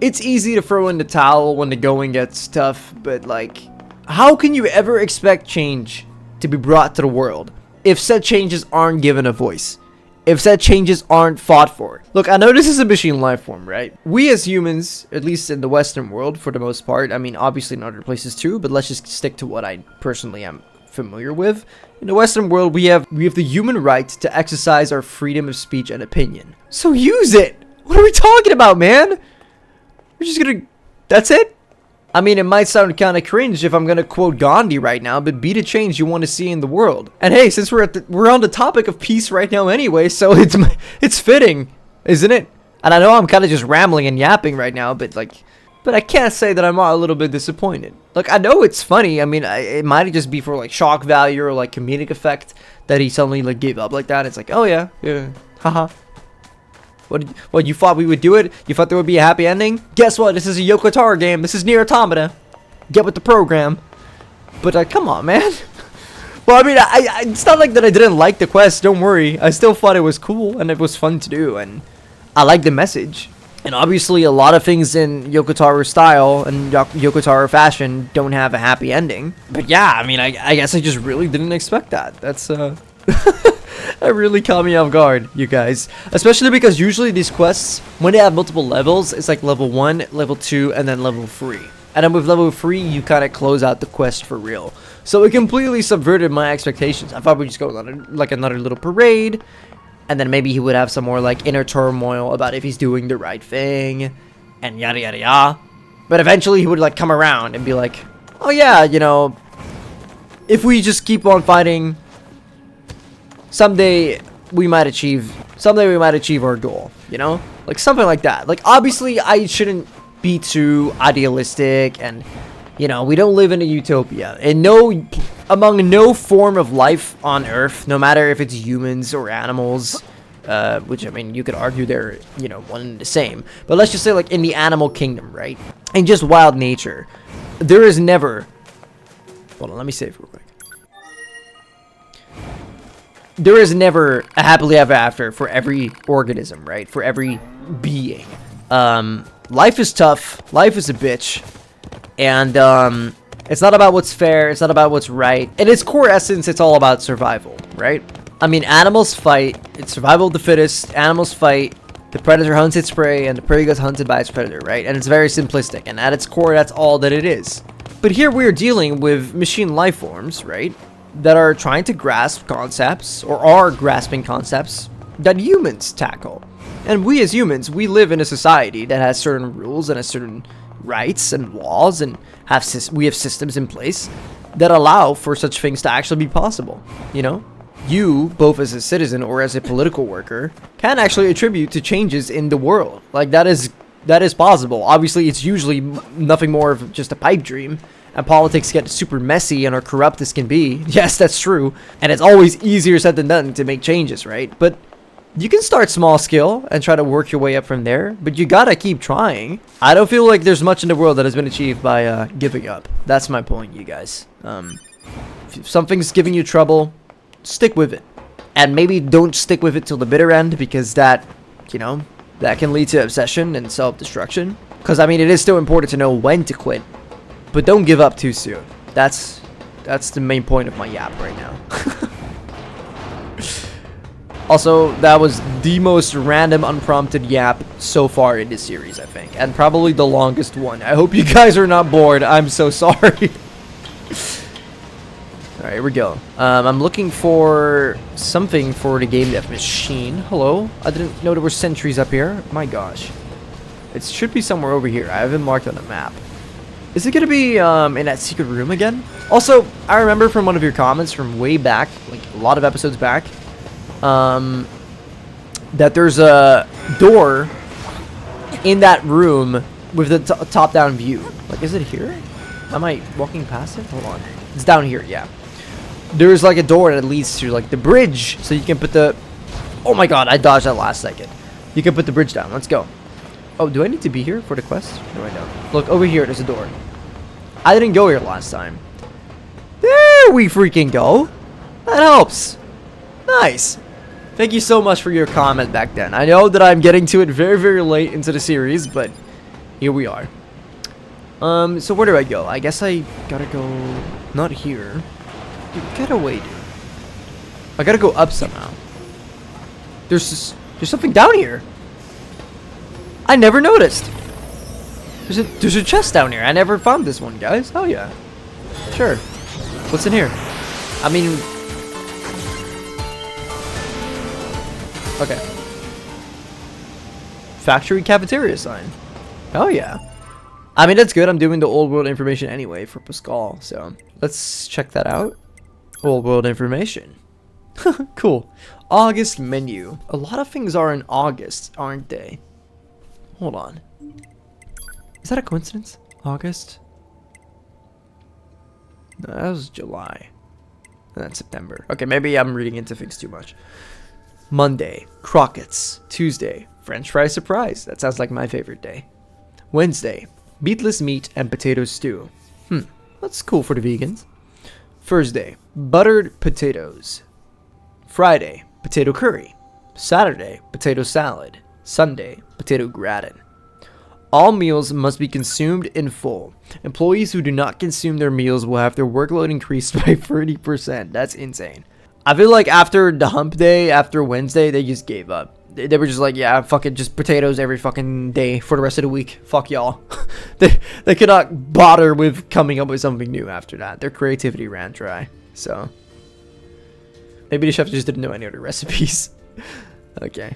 It's easy to throw in the towel when the going gets tough, but like, how can you ever expect change to be brought to the world if said changes aren't given a voice? If said changes aren't fought for? Look, I know this is a machine life form, right? We as humans, at least in the Western world for the most part, I mean obviously in other places too, but let's just stick to what I personally am familiar with. In the Western world, we have the human right to exercise our freedom of speech and opinion. So use it! What are we talking about, man? We're just gonna... That's it? I mean, it might sound kind of cringe if I'm gonna quote Gandhi right now, but be the change you want to see in the world. And hey, since we're on the topic of peace right now anyway, so it's fitting, isn't it? And I know I'm kind of just rambling and yapping right now, but I can't say that I'm not a little bit disappointed. Like, I know it's funny. I mean, it might just be for like shock value or like comedic effect that he suddenly like gave up like that. It's like, oh yeah, haha. What, you thought we would do it? You thought there would be a happy ending? Guess what? This is a Yoko Taro game. This is NieR Automata. Get with the program. But come on, man. Well, I mean, it's not like that I didn't like the quest. Don't worry. I still thought it was cool and it was fun to do, and I like the message. And obviously, a lot of things in Yoko Taro style and Yoko Taro fashion don't have a happy ending. But yeah, I mean, I guess I just really didn't expect that. That's that really caught me off guard, you guys. Especially because usually these quests, when they have multiple levels, it's like level 1, level 2, and then level 3. And then with level 3, you kind of close out the quest for real. So it completely subverted my expectations. I thought we'd just go on like another little parade, and then maybe he would have some more like inner turmoil about if he's doing the right thing, and yada yada yada. But eventually he would like come around and be like, oh yeah, you know, if we just keep on fighting, someday we might achieve our goal, you know? Like something like that. Like obviously I shouldn't be too idealistic, and you know, we don't live in a utopia. And among no form of life on Earth, no matter if it's humans or animals, which I mean you could argue they're, you know, one and the same. But let's just say like in the animal kingdom, right? In just wild nature, there is never, hold on, let me save real quick. There is never a happily ever after for every organism, right? For every being. Life is tough. Life is a bitch. And It's not about what's fair. It's not about what's right. In its core essence, it's all about survival, right? I mean, animals fight. It's survival of the fittest. Animals fight. The predator hunts its prey, and the prey gets hunted by its predator, right? And it's very simplistic. And at its core, that's all that it is. But here we're dealing with machine life forms, right? That are trying to grasp concepts, or are grasping concepts, that humans tackle. And we as humans, we live in a society that has certain rules and has certain rights and laws, and we have systems in place that allow for such things to actually be possible. You know, you, both as a citizen or as a political worker, can actually attribute to changes in the world. Like, that is possible. Obviously, it's usually nothing more of just a pipe dream, and politics get super messy and are corrupt as can be. Yes, that's true. And it's always easier said than done to make changes, right? But you can start small scale and try to work your way up from there, but you gotta keep trying. I don't feel like there's much in the world that has been achieved by giving up. That's my point, you guys. If something's giving you trouble, stick with it. And maybe don't stick with it till the bitter end, because that, you know, that can lead to obsession and self-destruction. Because, I mean, it is still important to know when to quit, but don't give up too soon. That's the main point of my yap right now. Also, that was the most random, unprompted yap so far in this series, I think. And probably the longest one. I hope you guys are not bored. I'm so sorry. Alright, here we go. I'm looking for something for the game dev machine. Hello? I didn't know there were sentries up here. My gosh. It should be somewhere over here. I haven't marked on the map. Is it going to be in that secret room again? Also, I remember from one of your comments from way back, like a lot of episodes back, that there's a door in that room with the top-down view. Like, is it here? Am I walking past it? Hold on. It's down here, yeah. There's like a door that leads to like the bridge, so you can put the... Oh my god, I dodged that last second. You can put the bridge down. Let's go. Oh, do I need to be here for the quest? No, I don't. Look, over here, there's a door. I didn't go here last time. There we freaking go. That helps. Nice. Thank you so much for your comment back then. I know that I'm getting to it very, very late into the series, but here we are. So where do I go? I guess I gotta go... Not here. Dude, get away, dude. I gotta go up somehow. There's something down here. I never noticed. There's a chest down here. I never found this one, guys. Oh yeah. Sure. What's in here? I mean... Okay. Factory cafeteria sign. Oh yeah. I mean, that's good. I'm doing the old world information anyway for Pascal, so let's check that out. Old world information. Cool. August menu. A lot of things are in August, aren't they? Hold on. Is that a coincidence? August? No, that was July. That's September. Okay, maybe I'm reading into things too much. Monday, Crockett's. Tuesday, French fry surprise. That sounds like my favorite day. Wednesday, meatless meat and potato stew. That's cool for the vegans. Thursday, buttered potatoes. Friday, potato curry. Saturday, potato salad. Sunday, potato gratin. All meals must be consumed in full. Employees who do not consume their meals will have their workload increased by 30%. That's insane. I feel like after the hump day, after Wednesday, they just gave up. They were just like, yeah, fuck it, just potatoes every fucking day for the rest of the week. Fuck y'all. they could not bother with coming up with something new after that. Their creativity ran dry. So maybe the chef just didn't know any other recipes. Okay.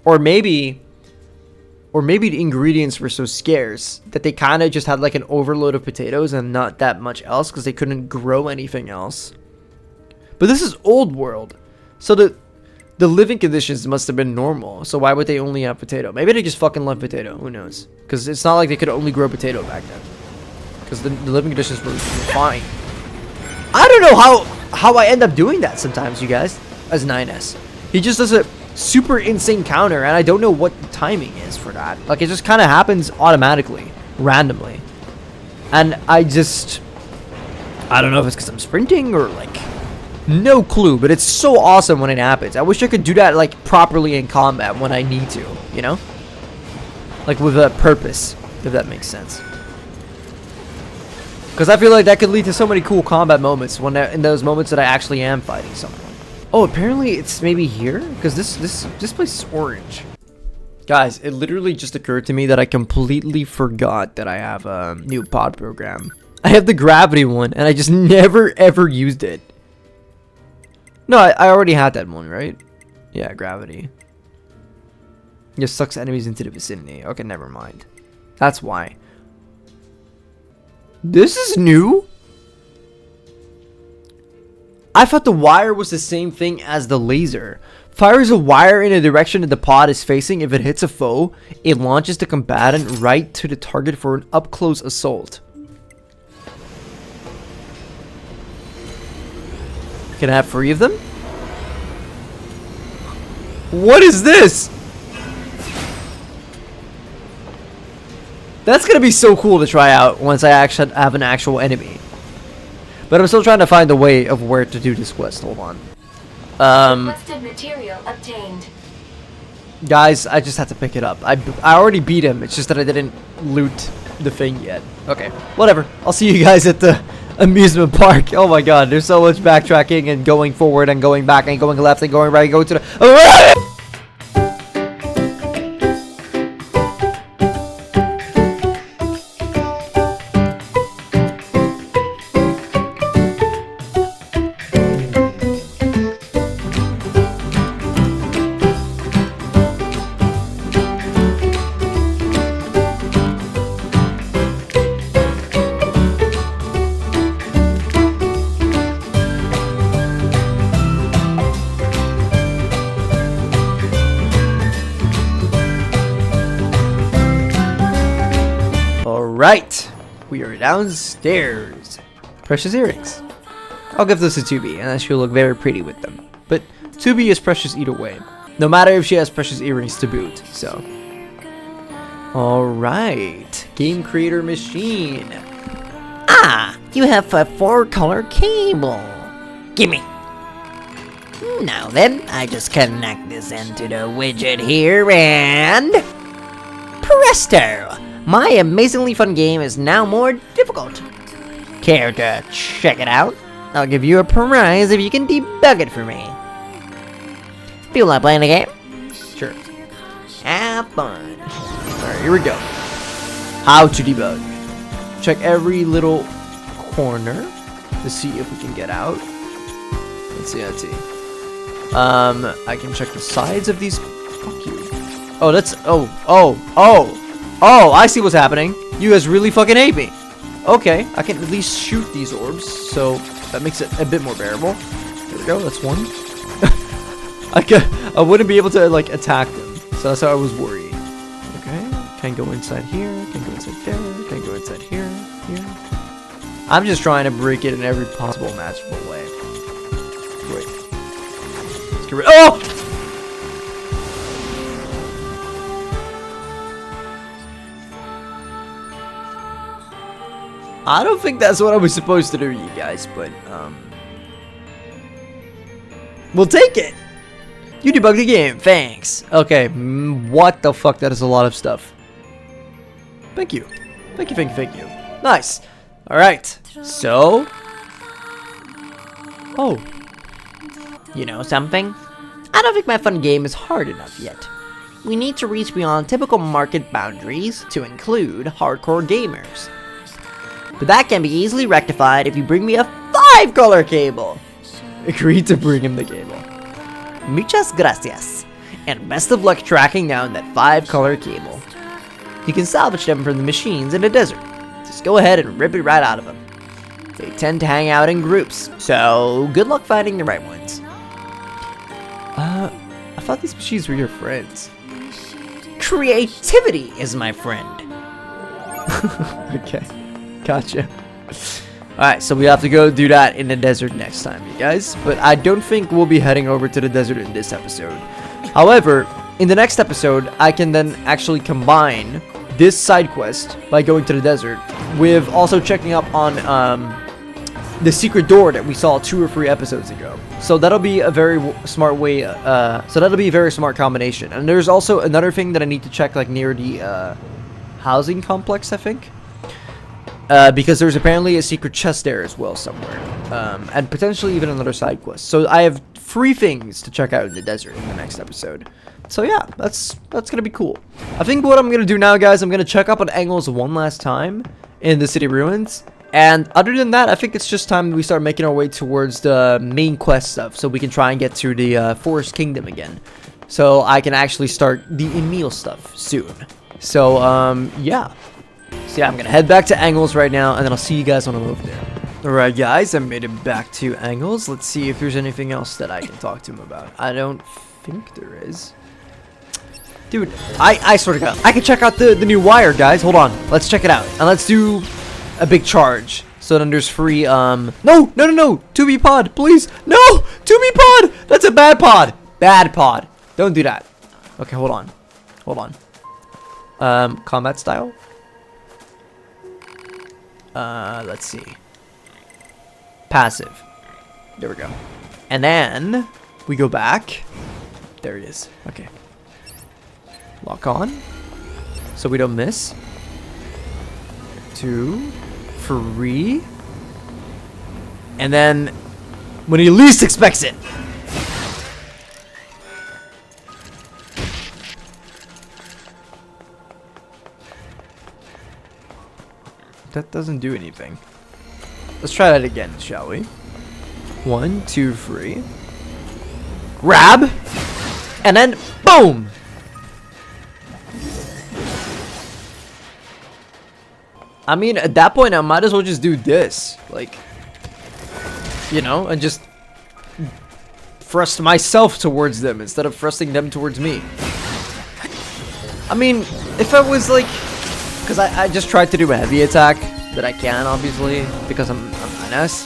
Or maybe the ingredients were so scarce that they kind of just had like an overload of potatoes and not that much else because they couldn't grow anything else. But this is old world, so the living conditions must have been normal. So why would they only have potato? Maybe they just fucking love potato. Who knows? Because it's not like they could only grow potato back then. Because the living conditions were fine. I don't know how I end up doing that sometimes, you guys. As 9S, he just does a super insane counter, and I don't know what the timing is for that. Like, it just kind of happens automatically, randomly, and I don't know if it's because I'm sprinting or like. No clue, but it's so awesome when it happens. I wish I could do that like properly in combat when I need to, you know? Like with a purpose, if that makes sense. Because I feel like that could lead to so many cool combat moments when in those moments that I actually am fighting someone. Oh, apparently it's maybe here? Because this place is orange. Guys, it literally just occurred to me that I completely forgot that I have a new pod program. I have the gravity one, and I just never ever used it. No, I already had that one, right? Yeah, gravity. Just sucks enemies into the vicinity. Okay, never mind. That's why. This is new? I thought the wire was the same thing as the laser. Fires a wire in the direction that the pod is facing. If it hits a foe, it launches the combatant right to the target for an up-close assault. Can I have 3 of them? What is this? That's gonna be so cool to try out once I actually have an actual enemy. But I'm still trying to find a way of where to do this quest. Hold on. Requested material obtained. Guys, I just had to pick it up. I already beat him. It's just that I didn't loot the thing yet. Okay, whatever. I'll see you guys at the amusement park. Oh my god, there's so much backtracking and going forward and going back and going left and going right and going to the... Right, we are downstairs. Precious earrings. I'll give those to Tubi, and she'll look very pretty with them. But Tubi is precious either way, no matter if she has precious earrings to boot. So, all right, game creator machine. Ah, you have a 4-color cable. Gimme. Now then, I just connect this into the widget here and... presto! My amazingly fun game is now more difficult. Care to check it out? I'll give you a prize if you can debug it for me. Feel like playing the game? Sure. Have fun. Alright, here we go. How to debug. Check every little corner to see if we can get out. Let's see, let's see. I can check the sides of these. Fuck you. Oh, that's... Oh, I see what's happening. You guys really fucking hate me. Okay, I can at least shoot these orbs, so that makes it a bit more bearable. There we go, that's one. I wouldn't be able to, like, attack them, so that's how I was worried. Okay, can go inside here, can go inside there, can go inside here, here. I'm just trying to break it in every possible imaginable way. Wait. Let's get rid- Oh! I don't think that's what I was supposed to do, you guys, but, we'll take it! You debugged the game, thanks! Okay, what the fuck, that is a lot of stuff. Thank you. Thank you, thank you, thank you. Nice! Alright, so... Oh. You know something? I don't think my fun game is hard enough yet. We need to reach beyond typical market boundaries to include hardcore gamers. But that can be easily rectified if you bring me a 5-color cable. Agreed to bring him the cable. Muchas gracias. And best of luck tracking down that 5-color cable. You can salvage them from the machines in the desert. Just go ahead and rip it right out of them. They tend to hang out in groups, so good luck finding the right ones. I thought these machines were your friends. Creativity is my friend. Okay. Gotcha. Alright, so we have to go do that in the desert next time, you guys. But I don't think we'll be heading over to the desert in this episode. However, in the next episode, I can then actually combine this side quest by going to the desert with also checking up on the secret door that we saw 2 or 3 episodes ago. So that'll be a very smart way, so that'll be a very smart combination. And there's also another thing that I need to check, like near the housing complex, I think. because there's apparently a secret chest there as well somewhere, and potentially even another side quest. So I have 3 things to check out in the desert in the next episode. So yeah, that's gonna be cool. I think what I'm gonna do now, guys, I'm gonna check up on Engels one last time in the city ruins. And other than that, I think it's just time we start making our way towards the main quest stuff, so we can try and get to the Forest Kingdom again, so I can actually start the Emil stuff soon. So yeah. So yeah, I'm gonna head back to Engels right now, and then I'll see you guys when I'm over there. Alright guys, I made it back to Engels. Let's see if there's anything else that I can talk to him about. I don't think there is. Dude, I swear to God, I can check out the new wire, guys. Hold on, let's check it out. And let's do a big charge. So then there's free, no, 2B pod, please. No, 2B pod, that's a bad pod. Bad pod, don't do that. Okay, hold on. Combat style. Let's see. Passive. There we go. And then we go back. There it is. Okay. Lock on. So we don't miss. 2. 3. And then when he least expects it. That doesn't do anything. Let's try that again, shall we? 1, 2, 3. Grab! And then, boom! I mean, at that point, I might as well just do this. Like, you know, and just thrust myself towards them instead of thrusting them towards me. I mean, if I was like... Because I just tried to do a heavy attack that I can, obviously, because I'm NS.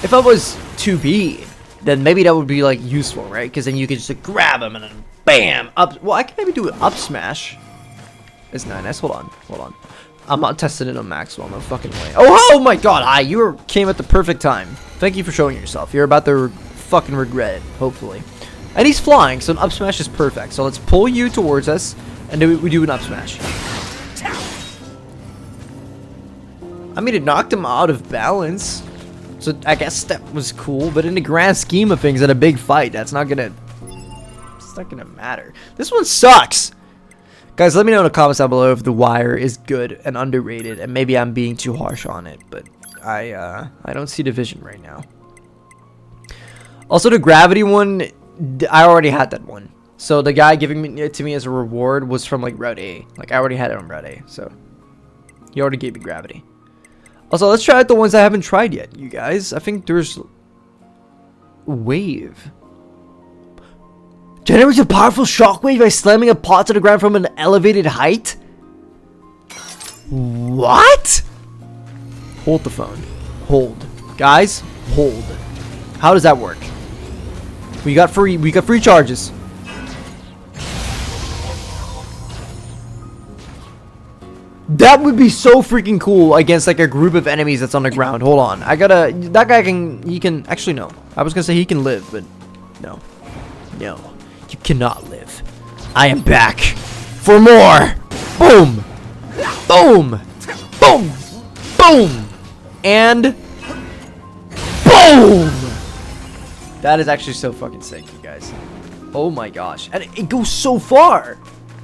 If I was 2B, then maybe that would be, like, useful, right? Because then you could just like, grab him and then bam! Up. Well, I can maybe do an up smash. It's 9S. Hold on. I'm not testing it on Maxwell. No fucking way. Oh my God! Hi, you came at the perfect time. Thank you for showing yourself. You're about to fucking regret it, hopefully. And he's flying, so an up smash is perfect. So let's pull you towards us, and then we do an up smash. I mean, it knocked him out of balance, so I guess that was cool. But in the grand scheme of things, in a big fight, it's not gonna matter. This one sucks, guys. Let me know in the comments down below if the wire is good and underrated, and maybe I'm being too harsh on it. But I don't see the vision right now. Also, the gravity one, I already had that one. So the guy giving it to me as a reward was from like Route A. Like I already had it on Route A, so he already gave me gravity. Also, let's try out the ones I haven't tried yet, you guys. I think there's... Wave. Generates a powerful shockwave by slamming a pot to the ground from an elevated height? What? Hold the phone. Hold. Guys, hold. How does that work? We got free charges. That would be so freaking cool against like a group of enemies that's on the ground. Hold on. That guy he can, actually no. I was gonna say he can live, but no. No. You cannot live. I am back for more. Boom. Boom. Boom. Boom. And boom. That is actually so fucking sick, you guys. Oh my gosh. And it goes so far.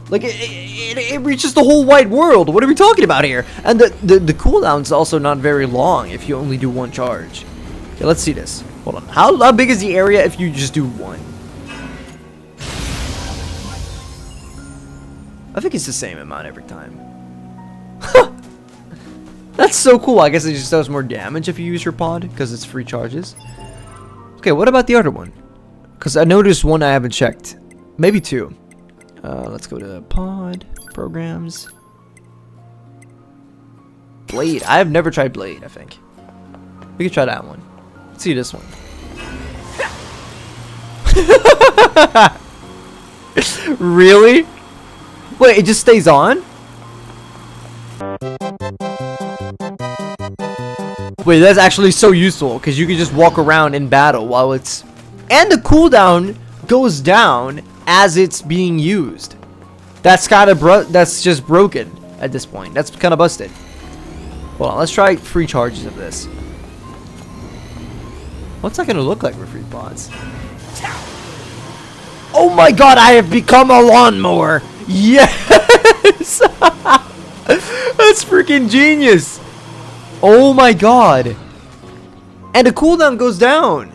Like, it reaches the whole wide world. What are we talking about here? And the cooldown's also not very long if you only do one charge. Okay, let's see this. Hold on. How big is the area if you just do one? I think it's the same amount every time. That's so cool. I guess it just does more damage if you use your pod because it's free charges. Okay, what about the other one? Because I noticed one I haven't checked. Maybe 2. Let's go to pod, programs. Blade. I have never tried Blade, I think. We could try that one. Let's see this one. Really? Wait, it just stays on? Wait, that's actually so useful because you can just walk around in battle while it's... And the cooldown goes down as it's being used. That's kind of that's just broken at this point. That's kind of busted. Hold on, let's try free charges of this. What's that gonna look like with free pods? Oh my god, I have become a lawnmower! Yes! That's freaking genius! Oh my god! And the cooldown goes down!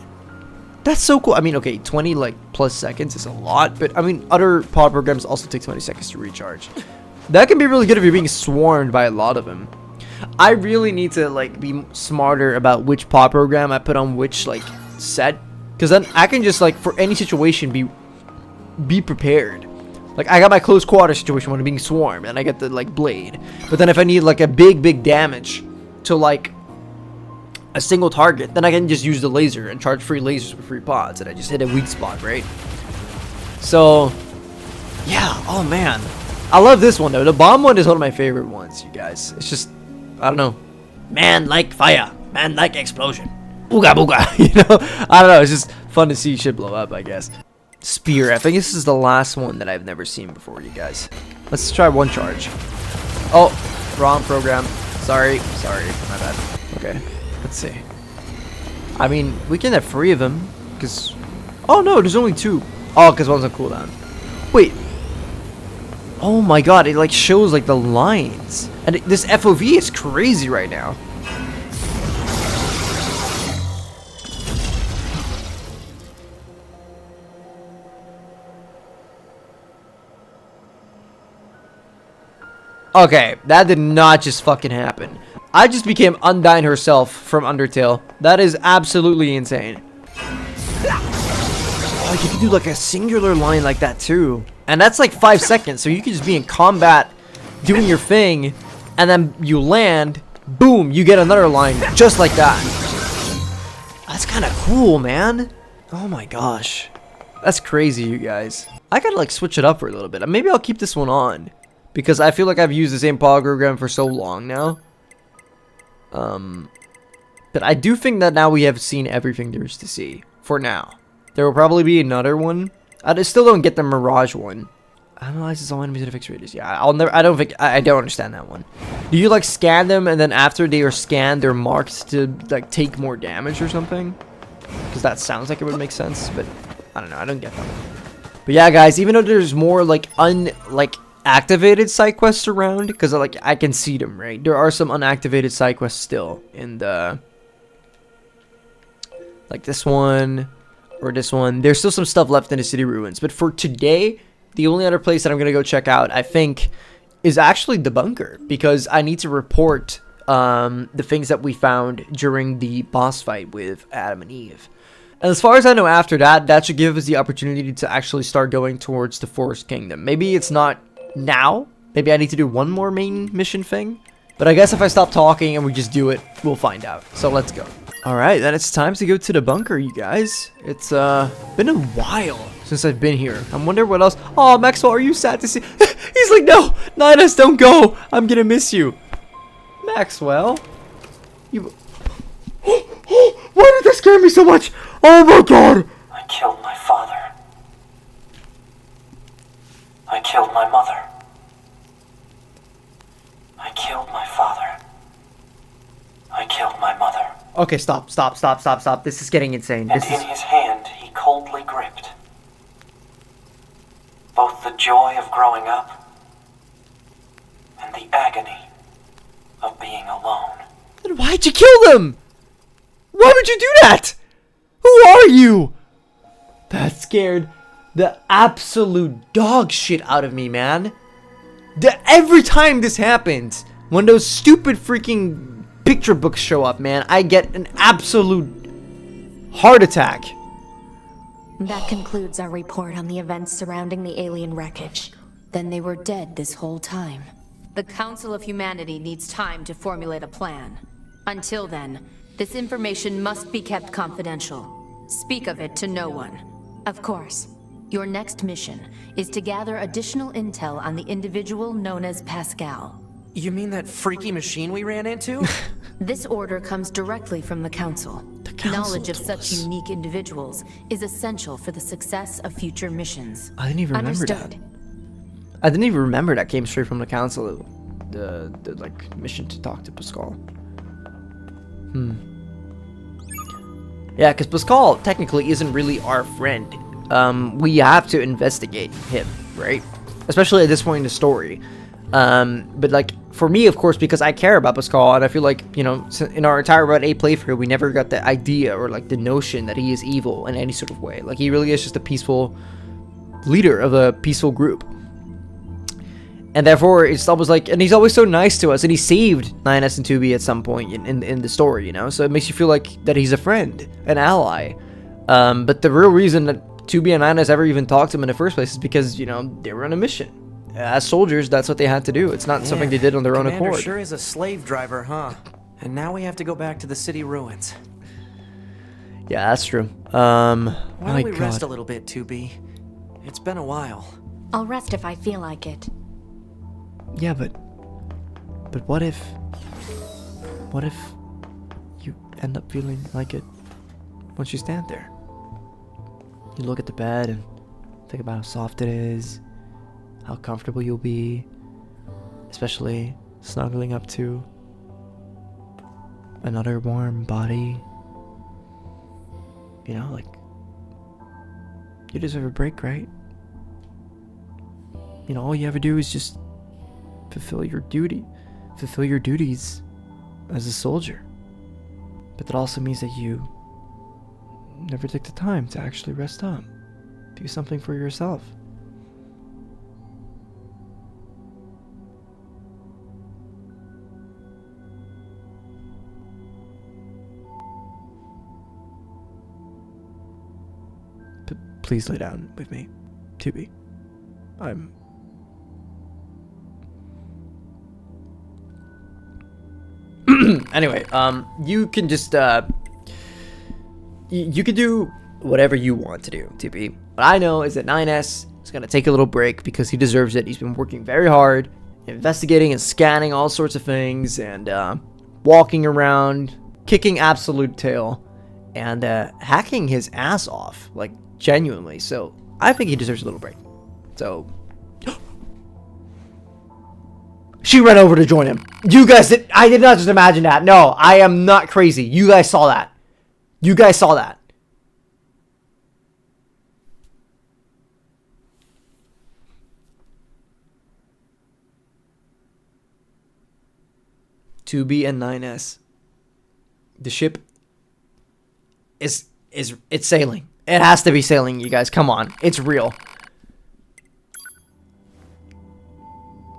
That's so cool. I mean, okay, 20 like plus seconds is a lot, but I mean, other pod programs also take 20 seconds to recharge. That can be really good if you're being swarmed by a lot of them. I really need to like be smarter about which pod program I put on which like set, because then I can just like for any situation be prepared. Like I got my close quarter situation when I'm being swarmed and I get the like blade, but then if I need like a big damage to like a single target, then I can just use the laser and charge free lasers with free pods and I just hit a weak spot, right? So yeah, oh man, I love this one though. The bomb one is one of my favorite ones, you guys. It's just, I don't know, Man like fire, man like explosion. booga booga. You know, I don't know. It's just fun to see shit blow up, I guess. Spear. I think this is the last one that I've never seen before, you guys. Let's try one charge. Oh, wrong program. Sorry, my bad. Okay, let's see. I mean, we can have 3 of them, because... Oh no, there's only 2. Oh, because one's on cooldown. Wait. Oh my god, it like shows like the lines. And this FOV is crazy right now. Okay, that did not just fucking happen. I just became Undyne herself from Undertale. That is absolutely insane. Oh, you can do like a singular line like that too. And that's like 5 seconds, so you can just be in combat doing your thing, and then you land, boom, you get another line just like that. That's kind of cool, man. Oh my gosh. That's crazy, you guys. I gotta like switch it up for a little bit. Maybe I'll keep this one on, because I feel like I've used the same pod program for so long now. But I do think that now we have seen everything there is to see. For now. There will probably be another one. I still don't get the Mirage one. Analyzes all enemies at a fixed radius. Yeah, I don't understand that one. Do you like scan them and then after they are scanned, they're marked to like take more damage or something? Because that sounds like it would make sense, but I don't know. I don't get that one. But yeah, guys, even though there's more like activated side quests around, because like I can see them, right? There are some unactivated side quests still in the like this one or this one. There's still some stuff left in the city ruins, but for today, the only other place that I'm gonna go check out, I think, is actually the bunker, because I need to report the things that we found during the boss fight with Adam and Eve. And as far as I know, after that, that should give us the opportunity to actually start going towards the Forest Kingdom. Maybe it's not now. Maybe I need to do one more main mission thing. But I guess if I stop talking and we just do it, we'll find out. So let's go. Alright, then it's time to go to the bunker, you guys. It's been a while since I've been here. I wonder what else. Oh, Maxwell, are you sad to see? He's like, no, Ninus, don't go. I'm gonna miss you. Maxwell? You... Why did that scare me so much? Oh my god! I killed my father. I killed my mother. I killed my father. I killed my mother. Okay, stop. This is getting insane. And in his hand, he coldly gripped both the joy of growing up and the agony of being alone. Then why'd you kill them? Why would you do that? Who are you? That scared the absolute dog shit out of me, man. Every time this happens, when those stupid freaking picture books show up, man, I get an absolute heart attack. That concludes our report on the events surrounding the alien wreckage. Then they were dead this whole time. The Council of Humanity needs time to formulate a plan. Until then, this information must be kept confidential. Speak of it to no one. Of course. Your next mission is to gather additional intel on the individual known as Pascal. You mean that freaky machine we ran into? This order comes directly from the Council. Knowledge of such unique individuals is essential for the success of future missions. I didn't even remember Understood. that. I didn't even remember that came straight from the Council. the like mission to talk to Pascal. Yeah, because Pascal technically isn't really our friend. We have to investigate him, right? Especially at this point in the story. But like for me, of course, because I care about Pascal, and I feel like, you know, in our entire Route 8 playthrough, we never got the idea or like the notion that he is evil in any sort of way. Like he really is just a peaceful leader of a peaceful group. And therefore, it's almost like, and he's always so nice to us, and he saved 9S and 2B at some point in the story, you know? So it makes you feel like that he's a friend, an ally. But the real reason that 2B and 9S ever even talked to him in the first place is because, you know, they were on a mission. As soldiers, that's what they had to do. It's not something they did on their own accord. Commander sure is a slave driver, huh? And now we have to go back to the city ruins. Yeah, that's true. Why don't we rest a little bit, 2B? It's been a while. I'll rest if I feel like it. Yeah, but what if you end up feeling like it once you stand there? You look at the bed and think about how soft it is, how comfortable you'll be, especially snuggling up to another warm body. You know, like, you deserve a break, right? You know, all you ever do is just fulfill your duties as a soldier. But that also means that you never take the time to actually rest up, do something for yourself. Please lay down with me, 2B. Anyway, you can just, you can do whatever you want to do, 2B. What I know is that 9S is going to take a little break because he deserves it. He's been working very hard, investigating and scanning all sorts of things, and walking around, kicking absolute tail, and hacking his ass off, like, genuinely. So I think he deserves a little break. So she ran over to join him. You guys did. I did not just imagine that. No, I am not crazy. You guys saw that. You guys saw that. To B and 9S. The ship is it's sailing. It has to be sailing, you guys. Come on. It's real.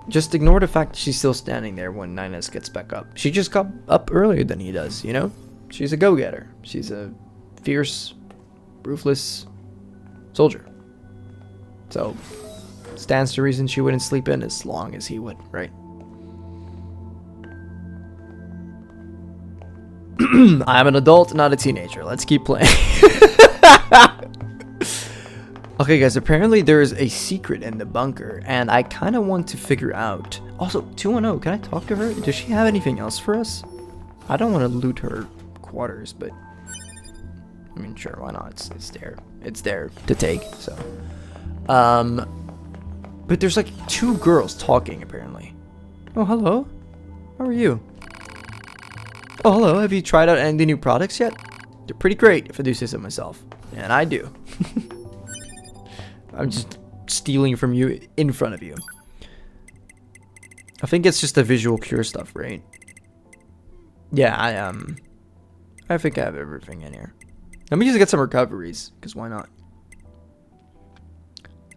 Just ignore the fact that she's still standing there when 9S gets back up. She just got up earlier than he does, you know? She's a go-getter. She's a fierce, ruthless soldier. So, stands to reason she wouldn't sleep in as long as he would, right? I'm an adult, not a teenager. Let's keep playing. Okay, guys, apparently there is a secret in the bunker, and I kind of want to figure out. Also, 210, can I talk to her? Does she have anything else for us? I don't want to loot her quarters, but I mean, sure, why not? It's there. It's there to take, so. But there's like 2 girls talking, apparently. Oh, hello. How are you? Oh, hello. Have you tried out any of the new products yet? They're pretty great, if I do say so myself. And I do. I'm just stealing from you in front of you. I think it's just the visual cure stuff, right? Yeah, I think I have everything in here. Let me just get some recoveries, because why not?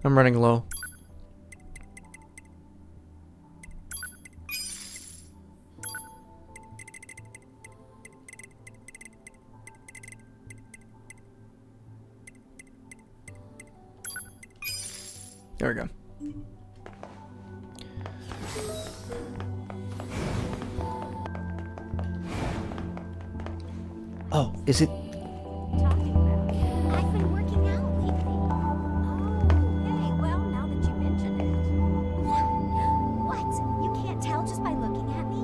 I'm running low. There we go. Oh, is it? Talking about? I've been working out lately. Oh, hey, well, now that you mention it. What? You can't tell just by looking at me?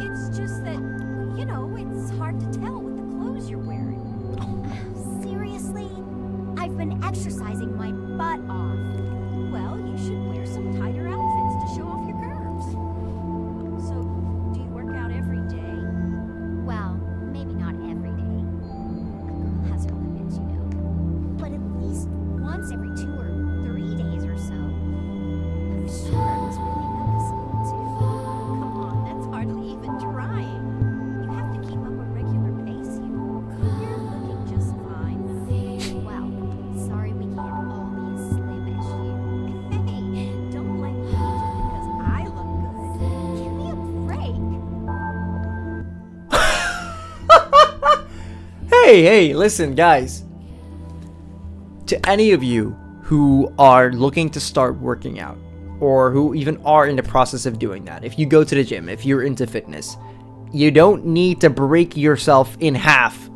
It's just that, you know, it's hard to tell with the clothes you're wearing. Seriously? I've been exercising my butt off. Well, you should wear some tighter outfits to show off your curves. Hey, listen, guys. To any of you who are looking to start working out, or who even are in the process of doing that, if you go to the gym, if you're into fitness, you don't need to break yourself in half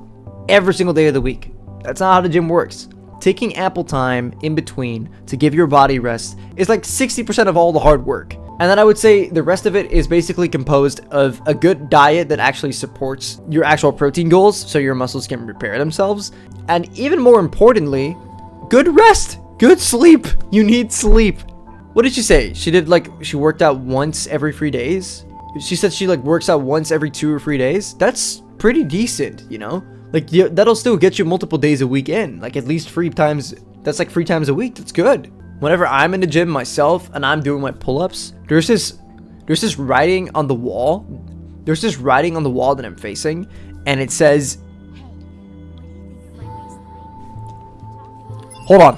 every single day of the week. That's not how the gym works. Taking ample time in between to give your body rest is like 60% of all the hard work. And then I would say the rest of it is basically composed of a good diet that actually supports your actual protein goals so your muscles can repair themselves. And even more importantly, good rest, good sleep. You need sleep. What did she say? She did like, she worked out once every 3 days. She said she like works out once every 2 or 3 days. That's pretty decent, you know? Like that'll still get you multiple days a week in. Like at least 3 times. That's like 3 times a week. That's good. Whenever I'm in the gym myself and I'm doing my pull-ups, there's this writing on the wall. There's this writing on the wall that I'm facing, and it says, Hold on.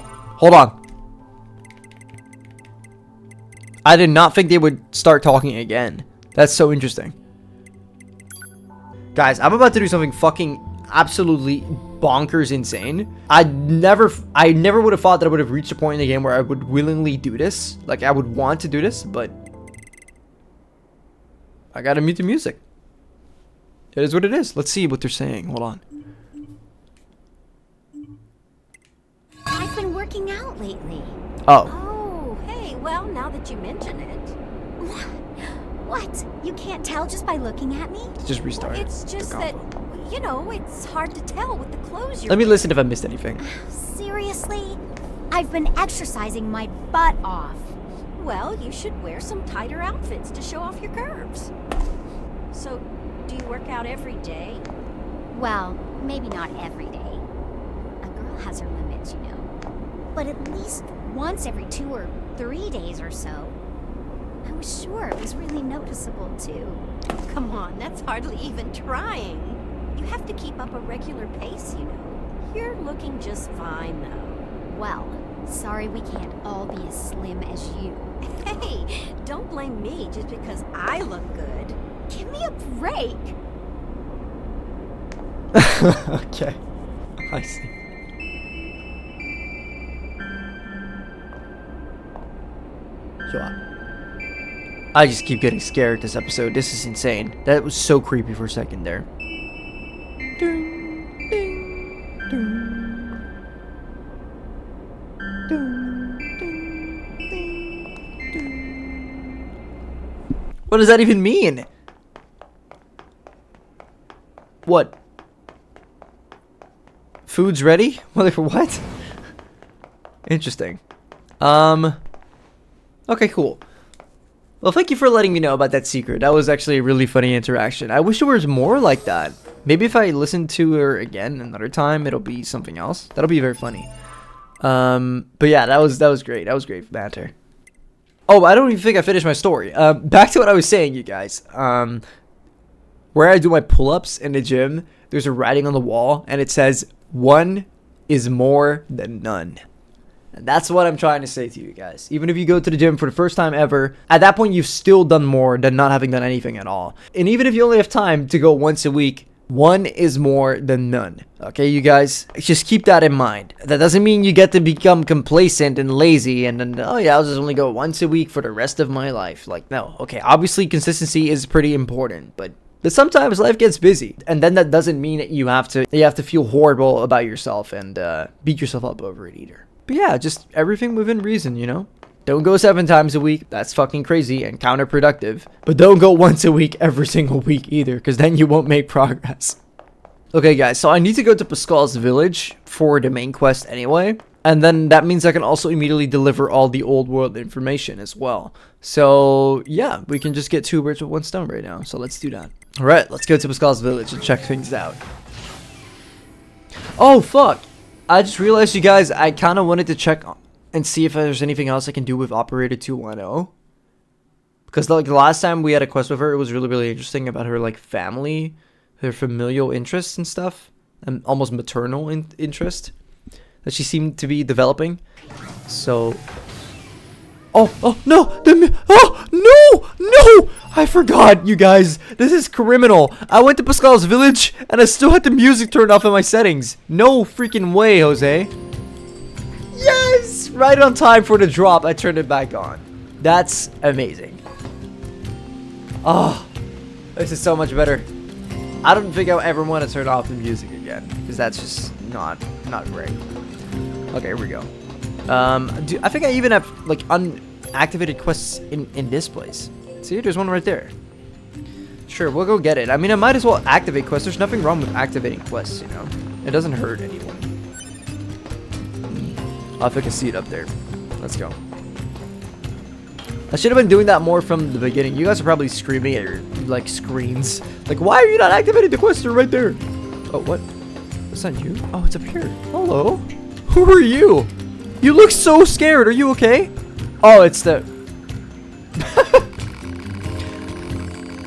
I did not think they would start talking again. That's so interesting. Guys, I'm about to do something fucking absolutely bonkers insane. I never would have thought that I would have reached a point in the game where I would willingly do this. Like, I would want to do this, but I gotta mute the music. It is what it is. Let's see what they're saying. Hold on. I've been working out lately. Oh. Oh, hey, well, now that you mention it. What? You can't tell just by looking at me? Just restart. It's just that, you know, it's hard to tell with the clothes you're Let me wearing. listen if I missed anything. Seriously? I've been exercising my butt off. Well, you should wear some tighter outfits to show off your curves. So, do you work out every day? Well, maybe not every day. A girl has her limits, you know. But at least once every 2 or 3 days or so. I was sure it was really noticeable, too. Come on, that's hardly even trying. You have to keep up a regular pace, you know. You're looking just fine, though. Well, sorry we can't all be as slim as you. Hey, don't blame me just because I look good. Give me a break. Okay. I see. I just keep getting scared this episode. This is insane. That was so creepy for a second there. What does that even mean? What? Food's ready? What? Interesting. Okay, cool. Well, thank you for letting me know about that secret. That was actually a really funny interaction. I wish there was more like that. Maybe if I listen to her again another time, it'll be something else. That'll be very funny. But yeah, that was great. That was great banter. Oh, I don't even think I finished my story. Back to what I was saying, you guys. Where I do my pull-ups in the gym, there's a writing on the wall, and it says, 1 is more than none. And that's what I'm trying to say to you guys. Even if you go to the gym for the first time ever, at that point, you've still done more than not having done anything at all. And even if you only have time to go once a week, 1 is more than none. Okay, you guys? Just keep that in mind. That doesn't mean you get to become complacent and lazy and then, oh yeah, I'll just only go once a week for the rest of my life. Like, no. Okay, obviously consistency is pretty important, but sometimes life gets busy. And then that doesn't mean that you have to feel horrible about yourself and beat yourself up over it either. But yeah, just everything within reason, you know? Don't go 7 times a week. That's fucking crazy and counterproductive. But don't go once a week every single week either, because then you won't make progress. Okay, guys, so I need to go to Pascal's village for the main quest anyway. And then that means I can also immediately deliver all the old world information as well. So yeah, we can just get 2 birds with 1 stone right now. So let's do that. All right, let's go to Pascal's village and check things out. Oh, fuck. I just realized, you guys, I kind of wanted to check and see if there's anything else I can do with Operator 210. Because like the last time we had a quest with her, it was really, really interesting about her like family, her familial interests and stuff, and almost maternal interest that she seemed to be developing. So, oh no, no! I forgot, you guys. This is criminal. I went to Pascal's village and I still had the music turned off in my settings. No freaking way, Jose. Yes! Right on time for the drop, I turned it back on. That's amazing. Oh, this is so much better. I don't think I'll ever want to turn off the music again, because that's just not great. Okay, here we go. I think I even have like unactivated quests in this place. See, there's one right there. Sure, we'll go get it. I mean, I might as well activate quests. There's nothing wrong with activating quests, you know. It doesn't hurt anyone. I'll have to see it up there. Let's go. I should have been doing that more from the beginning. You guys are probably screaming at your like screens. Like, why are you not activating the quest? They're right there. Oh, what? It's not you? Oh, it's up here. Hello. Who are you? You look so scared. Are you okay? Oh, it's the...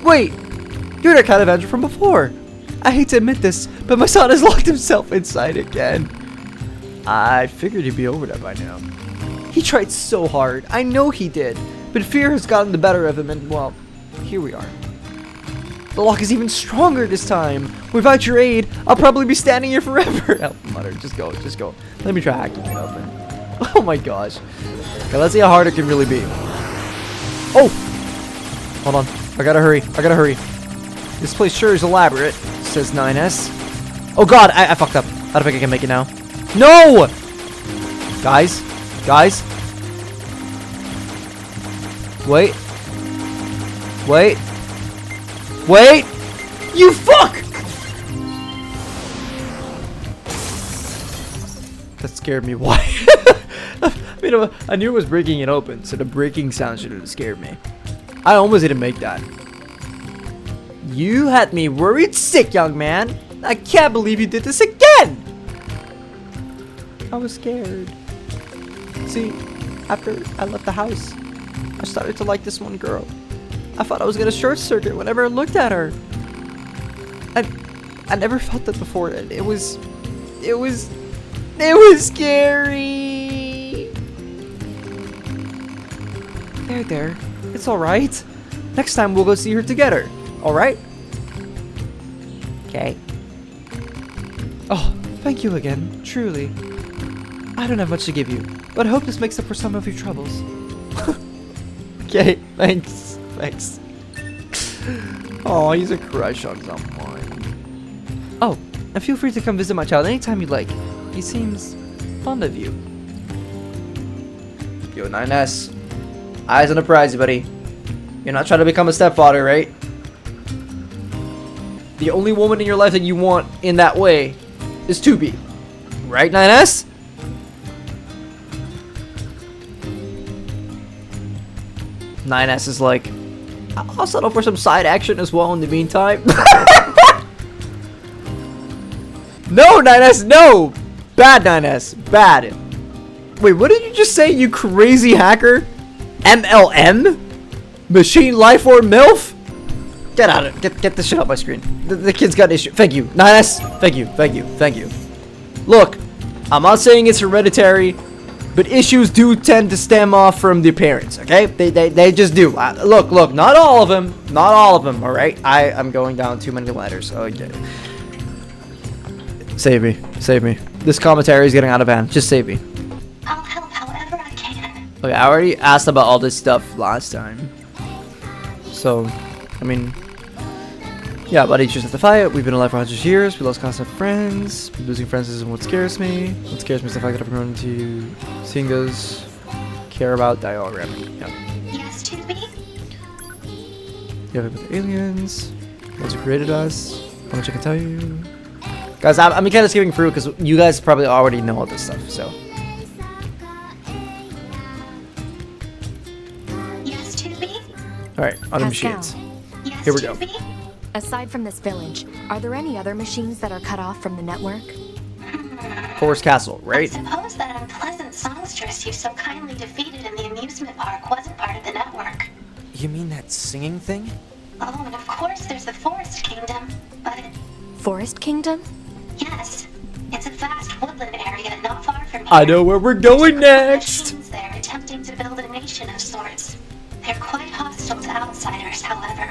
Wait. You're the kind of Andrew from before. I hate to admit this, but my son has locked himself inside again. I figured he'd be over that by now. He tried so hard. I know he did. But fear has gotten the better of him and, well, here we are. The lock is even stronger this time. Without your aid, I'll probably be standing here forever. Help, mother. Just go. Just go. Let me try hacking it open. Oh my gosh. Okay, let's see how hard it can really be. Oh! Hold on. I gotta hurry. I gotta hurry. This place sure is elaborate, says 9S. Oh god, I fucked up. I don't think I can make it now. No! Guys. Guys. Wait. Wait. Wait! You fuck! That scared me. Why? I mean, I knew it was breaking it open, so the breaking sound should have scared me. I almost didn't make that. You had me worried sick, young man. I can't believe you did this again! I was scared. See, after I left the house, I started to like this one girl. I thought I was gonna short circuit whenever I looked at her. I never felt that before. It was scary. There. It's all right. Next time we'll go see her together. All right? Okay. Oh, thank you again. Truly. I don't have much to give you, but I hope this makes up for some of your troubles. Okay, thanks. Thanks. Oh, he's a crush on someone. Oh, and feel free to come visit my child anytime you like. He seems fond of you. Yo, 9S. Eyes on the prize, buddy. You're not trying to become a stepfather, right? The only woman in your life that you want in that way is 2B. Right, 9S? S is like, I'll settle for some side action as well in the meantime. No, 9S, no! Bad 9S, bad. Wait, what did you just say, you crazy hacker? MLM? Machine Life or MILF? Get out of it. Get this shit off my screen. The kid's got an issue. Thank you. 9S. Thank you. Look, I'm not saying it's hereditary, but issues do tend to stem off from the parents, okay? They just do. Look, not all of them. Not all of them, alright? I'm going down too many letters. Okay. Save me. This commentary is getting out of hand. Just save me. I'll help however I can. Okay, I already asked about all this stuff last time. So, I mean, yeah, buddy, just have to fight. We've been alive for 100 years. We lost constant friends. Losing friends isn't what scares me. What scares me is the fact that I've grown into seeing those care about diagramming. Yeah. Yes, 2B? You have it with aliens. Those who created us. How much I can tell you. Guys, I'm kind of skipping through because you guys probably already know all this stuff, so. Yes, 2B? Alright, other machines. Here we go. Aside from this village, are there any other machines that are cut off from the network? Forest Castle, right? I suppose that unpleasant songstress you so kindly defeated in the amusement park wasn't part of the network. You mean that singing thing? Oh, and of course there's the Forest Kingdom, but... Forest Kingdom? Yes. It's a vast woodland area not far from here. I know where we're going next! Machines there attempting to build a nation of sorts. They're quite hostile to outsiders, however.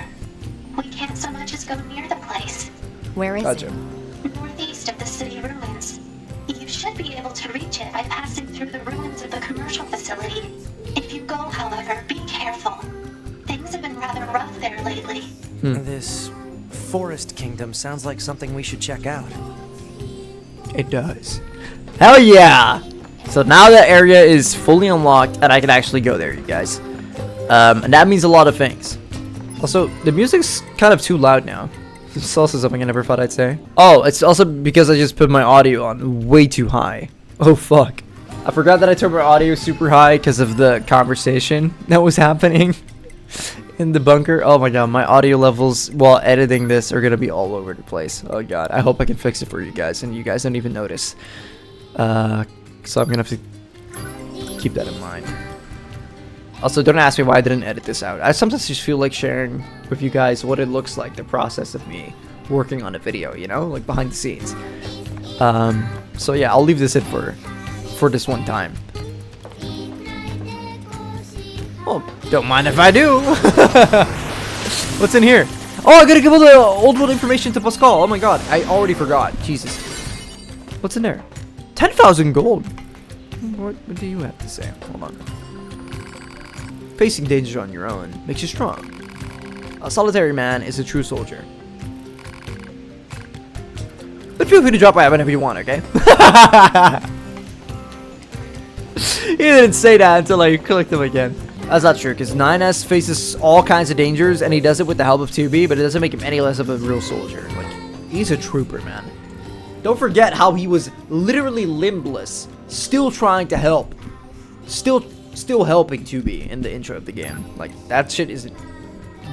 roads go near the place. Where is Gotcha. it? Northeast of the city ruins. You should be able to reach it by passing through the ruins of the commercial facility. If you go, however, be careful. Things have been rather rough there lately. This forest kingdom sounds like something we should check out. It does. Hell yeah! So now that area is fully unlocked and I can actually go there, you guys. And that means a lot of things. Also, the music's kind of too loud now. It's also something I never thought I'd say. Oh, it's also because I just put my audio on way too high. Oh, fuck. I forgot that I turned my audio super high because of the conversation that was happening in the bunker. Oh my god, my audio levels while editing this are gonna be all over the place. Oh god, I hope I can fix it for you guys and you guys don't even notice. So I'm gonna have to keep that in mind. Also, don't ask me why I didn't edit this out. I sometimes just feel like sharing with you guys what it looks like, the process of me working on a video, you know, like behind the scenes. So yeah, I'll leave this in for this one time. Oh, don't mind if I do. What's in here? Oh, I gotta give all the old world information to Pascal. Oh my god, I already forgot. Jesus. What's in there? 10,000 gold. What do you have to say? Hold on. Facing danger on your own makes you strong. A solitary man is a true soldier. But feel free to drop by whenever you want, okay? He didn't say that until I clicked him again. That's not true, because 9S faces all kinds of dangers, and he does it with the help of 2B, but it doesn't make him any less of a real soldier. Like, he's a trooper, man. Don't forget how he was literally limbless, still trying to help. Still helping 2B in the intro of the game. Like, that shit is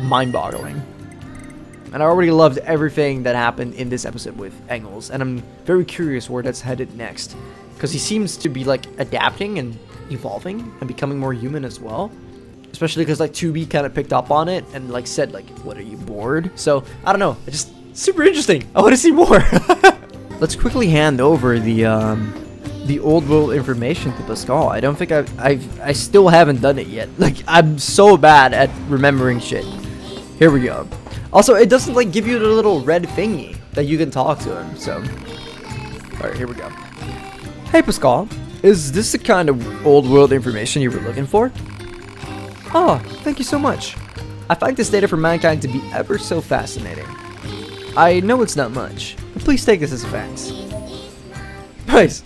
mind-boggling. And I already loved everything that happened in this episode with Engels, and I'm very curious where that's headed next. Because he seems to be, like, adapting and evolving and becoming more human as well. Especially because, like, 2B kind of picked up on it and, like, said, like, what, are you bored? So, I don't know. It's just super interesting. I want to see more. Let's quickly hand over the old world information to Pascal. I don't think I still haven't done it yet. Like, I'm so bad at remembering shit. Here we go. Also, it doesn't, like, give you the little red thingy that you can talk to him, so. Alright, here we go. Hey, Pascal. Is this the kind of old world information you were looking for? Oh, thank you so much. I find this data for mankind to be ever so fascinating. I know it's not much, but please take this as thanks. Nice.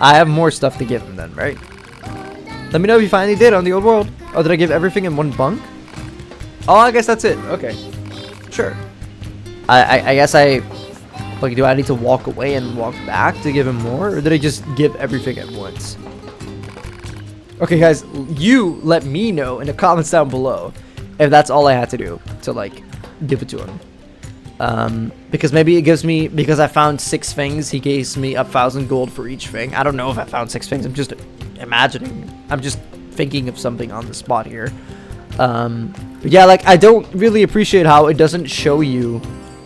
I have more stuff to give him then, right? Let me know if you find any data on the old world. Oh, did I give everything in one bunk? Oh, I guess that's it. Okay. Sure. I guess like, do I need to walk away and walk back to give him more? Or did I just give everything at once? Okay, guys, you let me know in the comments down below if that's all I had to do to, like, give it to him. Because maybe it gives me, because I found 6 things, he gives me 1,000 gold for each thing. I don't know if I found 6 things. I'm just imagining. I'm just thinking of something on the spot here. But yeah, like, I don't really appreciate how it doesn't show you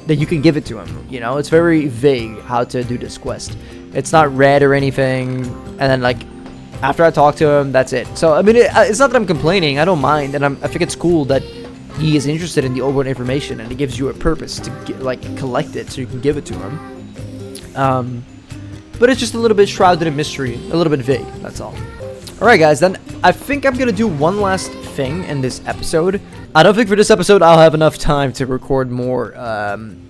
that you can give it to him, you know? It's very vague how to do this quest. It's not red or anything, and then, like, after I talk to him, that's it. So, I mean, it's not that I'm complaining. I don't mind, and I think it's cool that he is interested in the old world information, and it gives you a purpose to get, like, collect it so you can give it to him. But it's just a little bit shrouded in mystery, a little bit vague, that's all. Alright, guys, then I think I'm gonna do one last thing in this episode. I don't think for this episode I'll have enough time to record more,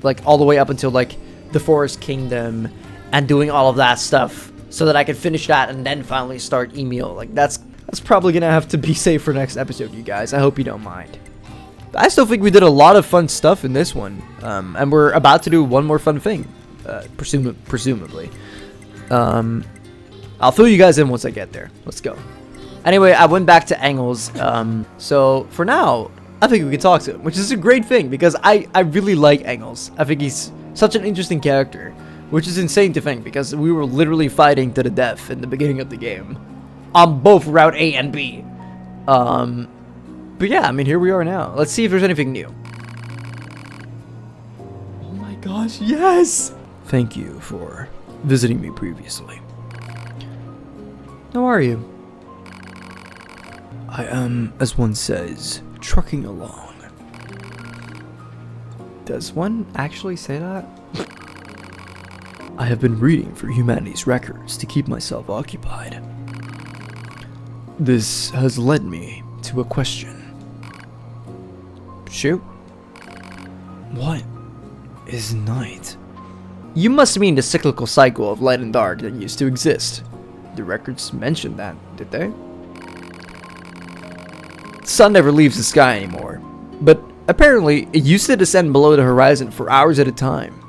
like, all the way up until, like, the Forest Kingdom and doing all of that stuff so that I can finish that and then finally start Emil. Like, that's probably gonna have to be saved for next episode, you guys. I hope you don't mind. But I still think we did a lot of fun stuff in this one, and we're about to do one more fun thing, presumably. I'll fill you guys in once I get there. Let's go. Anyway, I went back to Engels, so for now, I think we can talk to him, which is a great thing, because I really like Engels. I think he's such an interesting character, which is insane to think, because we were literally fighting to the death in the beginning of the game, on both Route A and B. But yeah, I mean, here we are now. Let's see if there's anything new. Oh my gosh, yes! Thank you for visiting me previously. How are you? I am, as one says, trucking along. Does one actually say that? I have been reading for humanity's records to keep myself occupied. This has led me to a question. Shoot. What is night? You must mean the cyclical cycle of light and dark that used to exist. The records mentioned that, did they? The sun never leaves the sky anymore, but apparently it used to descend below the horizon for hours at a time.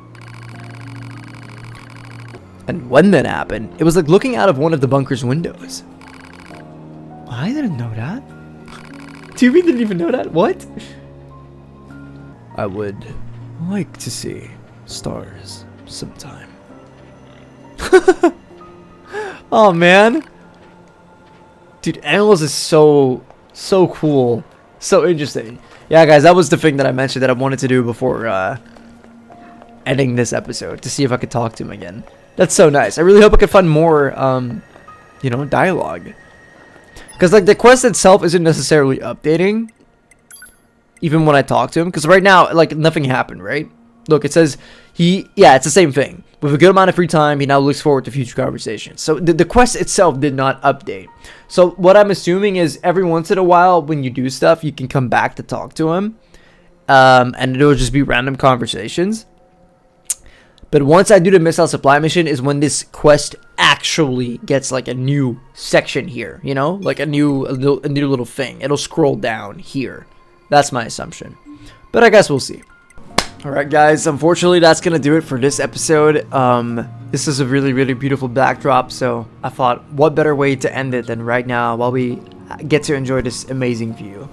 And when that happened, it was like looking out of one of the bunker's windows. I didn't know that. Tubi didn't even know that? What? I would like to see stars sometime. Oh man. Dude, Engels is so cool. So interesting. Yeah guys, that was the thing that I mentioned that I wanted to do before ending this episode. To see if I could talk to him again. That's so nice. I really hope I can find more you know, dialogue. Because like the quest itself isn't necessarily updating. Even when I talk to him. Because right now, like nothing happened, right? Look, it says yeah, it's the same thing. With a good amount of free time, he now looks forward to future conversations. So the quest itself did not update. So what I'm assuming is every once in a while when you do stuff, you can come back to talk to him. And it'll just be random conversations. But once I do the missile supply mission is when this quest actually gets like a new section here, you know, like a new little thing. It'll scroll down here. That's my assumption, but I guess we'll see. All right, guys. Unfortunately, that's gonna do it for this episode. This is a really beautiful backdrop, so I thought, what better way to end it than right now while we get to enjoy this amazing view,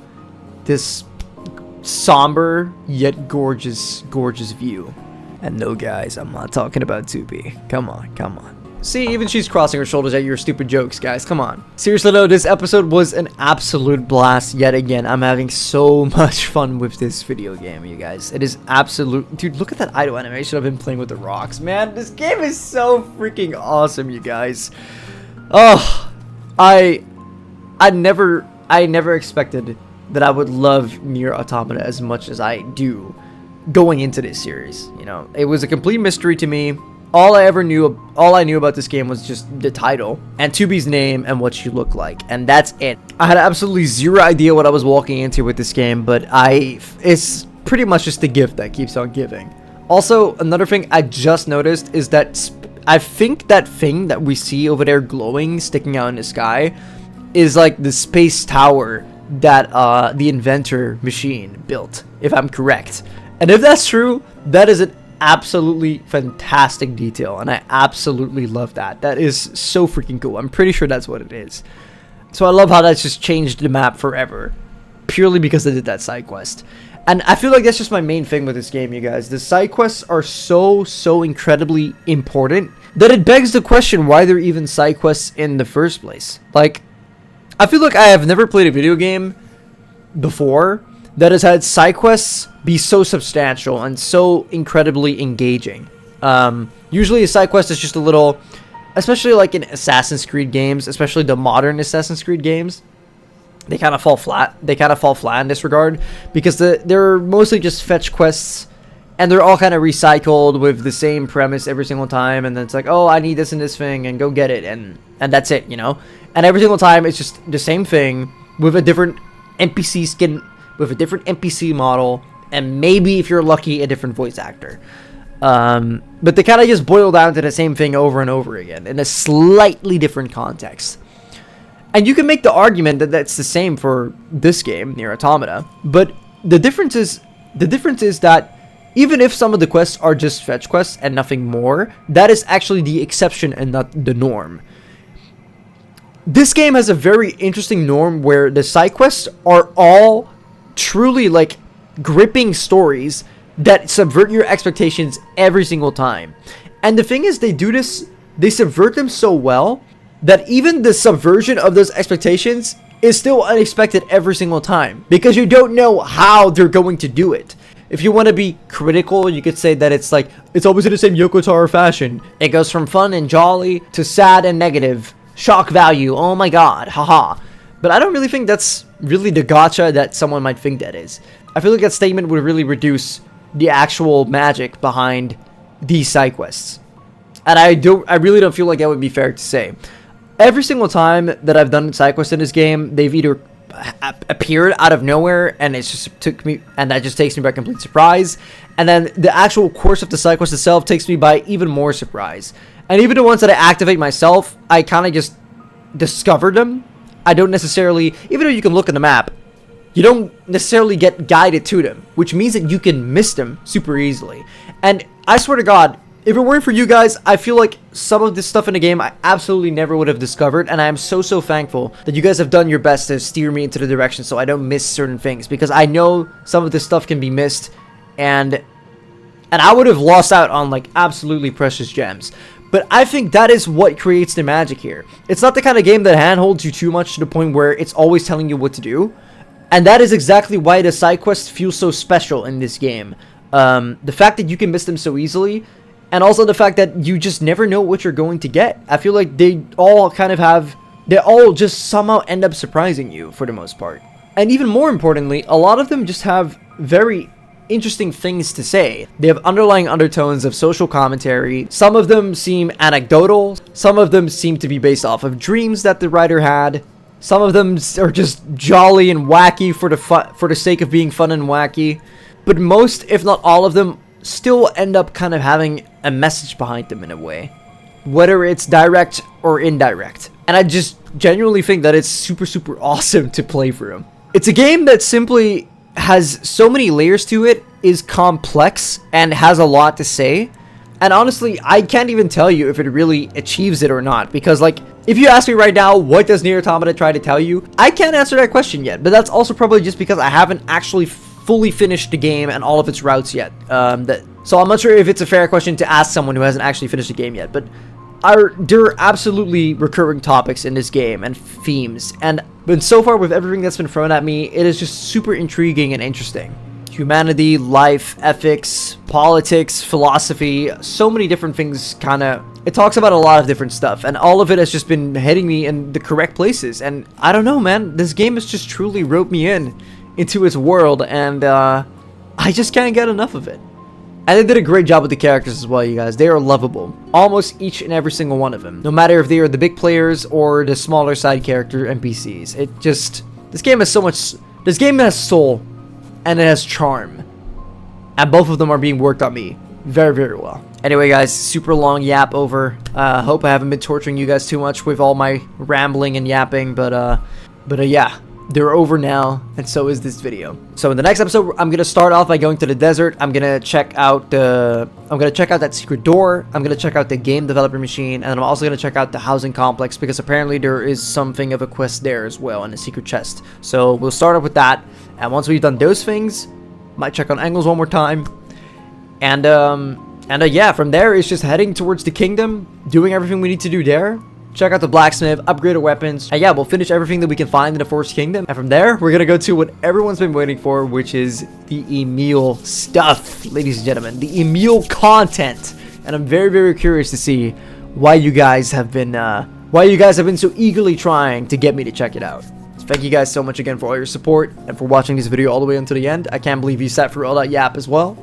this somber yet gorgeous view. And no, guys, I'm not talking about Tubi. Come on. See, even she's crossing her shoulders at your stupid jokes, guys. Come on. Seriously, though, this episode was an absolute blast yet again. I'm having so much fun with this video game, you guys. It is absolute... Dude, look at that idle animation of him playing with the rocks, man. This game is so freaking awesome, you guys. Oh, I never expected that I would love NieR Automata as much as I do going into this series. You know, it was a complete mystery to me. All I knew about this game was just the title and Tubi's name and what she looked like, and that's it. I had absolutely zero idea what I was walking into with this game, but it's pretty much just a gift that keeps on giving. Also, another thing I just noticed is that I think that thing that we see over there glowing, sticking out in the sky, is like the space tower that the inventor machine built, if I'm correct. And if that's true, that is an absolutely fantastic detail, and I absolutely love that. That is so freaking cool. I'm pretty sure that's what it is. So I love how that's just changed the map forever, purely because they did that side quest. And I feel like that's just my main thing with this game, you guys. The side quests are so incredibly important that it begs the question why they're even side quests in the first place. Like, I feel like I have never played a video game before that has had side quests be so substantial and so incredibly engaging. Usually a side quest is just a little, especially like in Assassin's Creed games, especially the modern Assassin's Creed games, they kind of fall flat. They kind of fall flat in this regard because they're mostly just fetch quests, and they're all kind of recycled with the same premise every single time. And then it's like, oh, I need this and this thing, and go get it, and that's it, you know. And every single time it's just the same thing with a different NPC skin, with a different NPC model, and maybe if you're lucky, a different voice actor. But they kind of just boil down to the same thing over and over again in a slightly different context. And you can make the argument that that's the same for this game, NieR Automata. But the difference is that even if some of the quests are just fetch quests and nothing more, that is actually the exception and not the norm. This game has a very interesting norm where the side quests are all truly like gripping stories that subvert your expectations every single time. And the thing is, they do this, they subvert them so well that even the subversion of those expectations is still unexpected every single time, because you don't know how they're going to do it. If you want to be critical, you could say that it's like, it's always in the same Yoko Taro fashion. It goes from fun and jolly to sad and negative. Shock value, oh my god, haha. But I don't really think that's really the gotcha that someone might think that is. I feel like that statement would really reduce the actual magic behind these side quests. And I really don't feel like that would be fair to say. Every single time that I've done side quests in this game, they've either appeared out of nowhere, and it just that just takes me by complete surprise. And then the actual course of the side quest itself takes me by even more surprise. And even the ones that I activate myself, I kind of just discover them. I don't necessarily, even though you can look at the map, you don't necessarily get guided to them, which means that you can miss them super easily. And I swear to God, if it weren't for you guys, I feel like some of this stuff in the game I absolutely never would have discovered, and I am so thankful that you guys have done your best to steer me into the direction so I don't miss certain things, because I know some of this stuff can be missed, and I would have lost out on like absolutely precious gems. But I think that is what creates the magic here. It's not the kind of game that handholds you too much to the point where it's always telling you what to do, and that is exactly why the side quests feel so special in this game. The fact that you can miss them so easily, and also the fact that you just never know what you're going to get. I feel like they all just somehow end up surprising you for the most part. And even more importantly, a lot of them just have very interesting things to say. They have underlying undertones of social commentary. Some of them seem anecdotal. Some of them seem to be based off of dreams that the writer had. Some of them are just jolly and wacky for the sake of being fun and wacky. But most, if not all of them, still end up kind of having a message behind them in a way, whether it's direct or indirect. And I just genuinely think that it's super awesome to play through. It's a game that simply has so many layers to it, is complex, and has a lot to say. And honestly, I can't even tell you if it really achieves it or not, because like, if you ask me right now, what does NieR Automata try to tell you? I can't answer that question yet, but that's also probably just because I haven't actually fully finished the game and all of its routes yet. So I'm not sure if it's a fair question to ask someone who hasn't actually finished the game yet, but there are absolutely recurring topics in this game and themes, but so far with everything that's been thrown at me, it is just super intriguing and interesting. Humanity, life, ethics, politics, philosophy, so many different things. It talks about a lot of different stuff, and all of it has just been hitting me in the correct places. And I don't know, man, this game has just truly roped me into its world, and I just can't get enough of it. And they did a great job with the characters as well, you guys. They are lovable, almost each and every single one of them, no matter if they are the big players or the smaller side character NPCs. This game has soul, and it has charm, and both of them are being worked on me very well. Anyway, guys, super long yap over. Hope I haven't been torturing you guys too much with all my rambling and yapping, but yeah, they're over now, and so is this video. So in the next episode, I'm gonna start off by going to the desert. I'm gonna check out that secret door. I'm gonna check out the game developer machine, and I'm also gonna check out the housing complex, because apparently there is something of a quest there as well, in a secret chest. So we'll start off with that, and once we've done those things, might check on Engels one more time, and yeah, from there it's just heading towards the kingdom, doing everything we need to do there. Check out the blacksmith, upgrade our weapons, and yeah, we'll finish everything that we can find in the Forest Kingdom. And from there, we're gonna go to what everyone's been waiting for, which is the Emil stuff, ladies and gentlemen, the Emil content. And I'm very curious to see why you guys have been so eagerly trying to get me to check it out. So thank you guys so much again for all your support and for watching this video all the way until the end. I can't believe you sat through all that yap as well.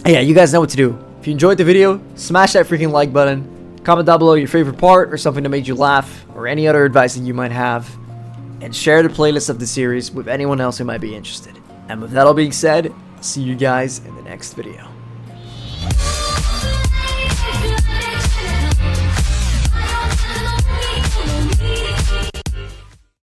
Yeah, you guys know what to do. If you enjoyed the video, smash that freaking like button. Comment down below your favorite part or something that made you laugh, or any other advice that you might have, and share the playlist of the series with anyone else who might be interested. And with that all being said, I'll see you guys in the next video.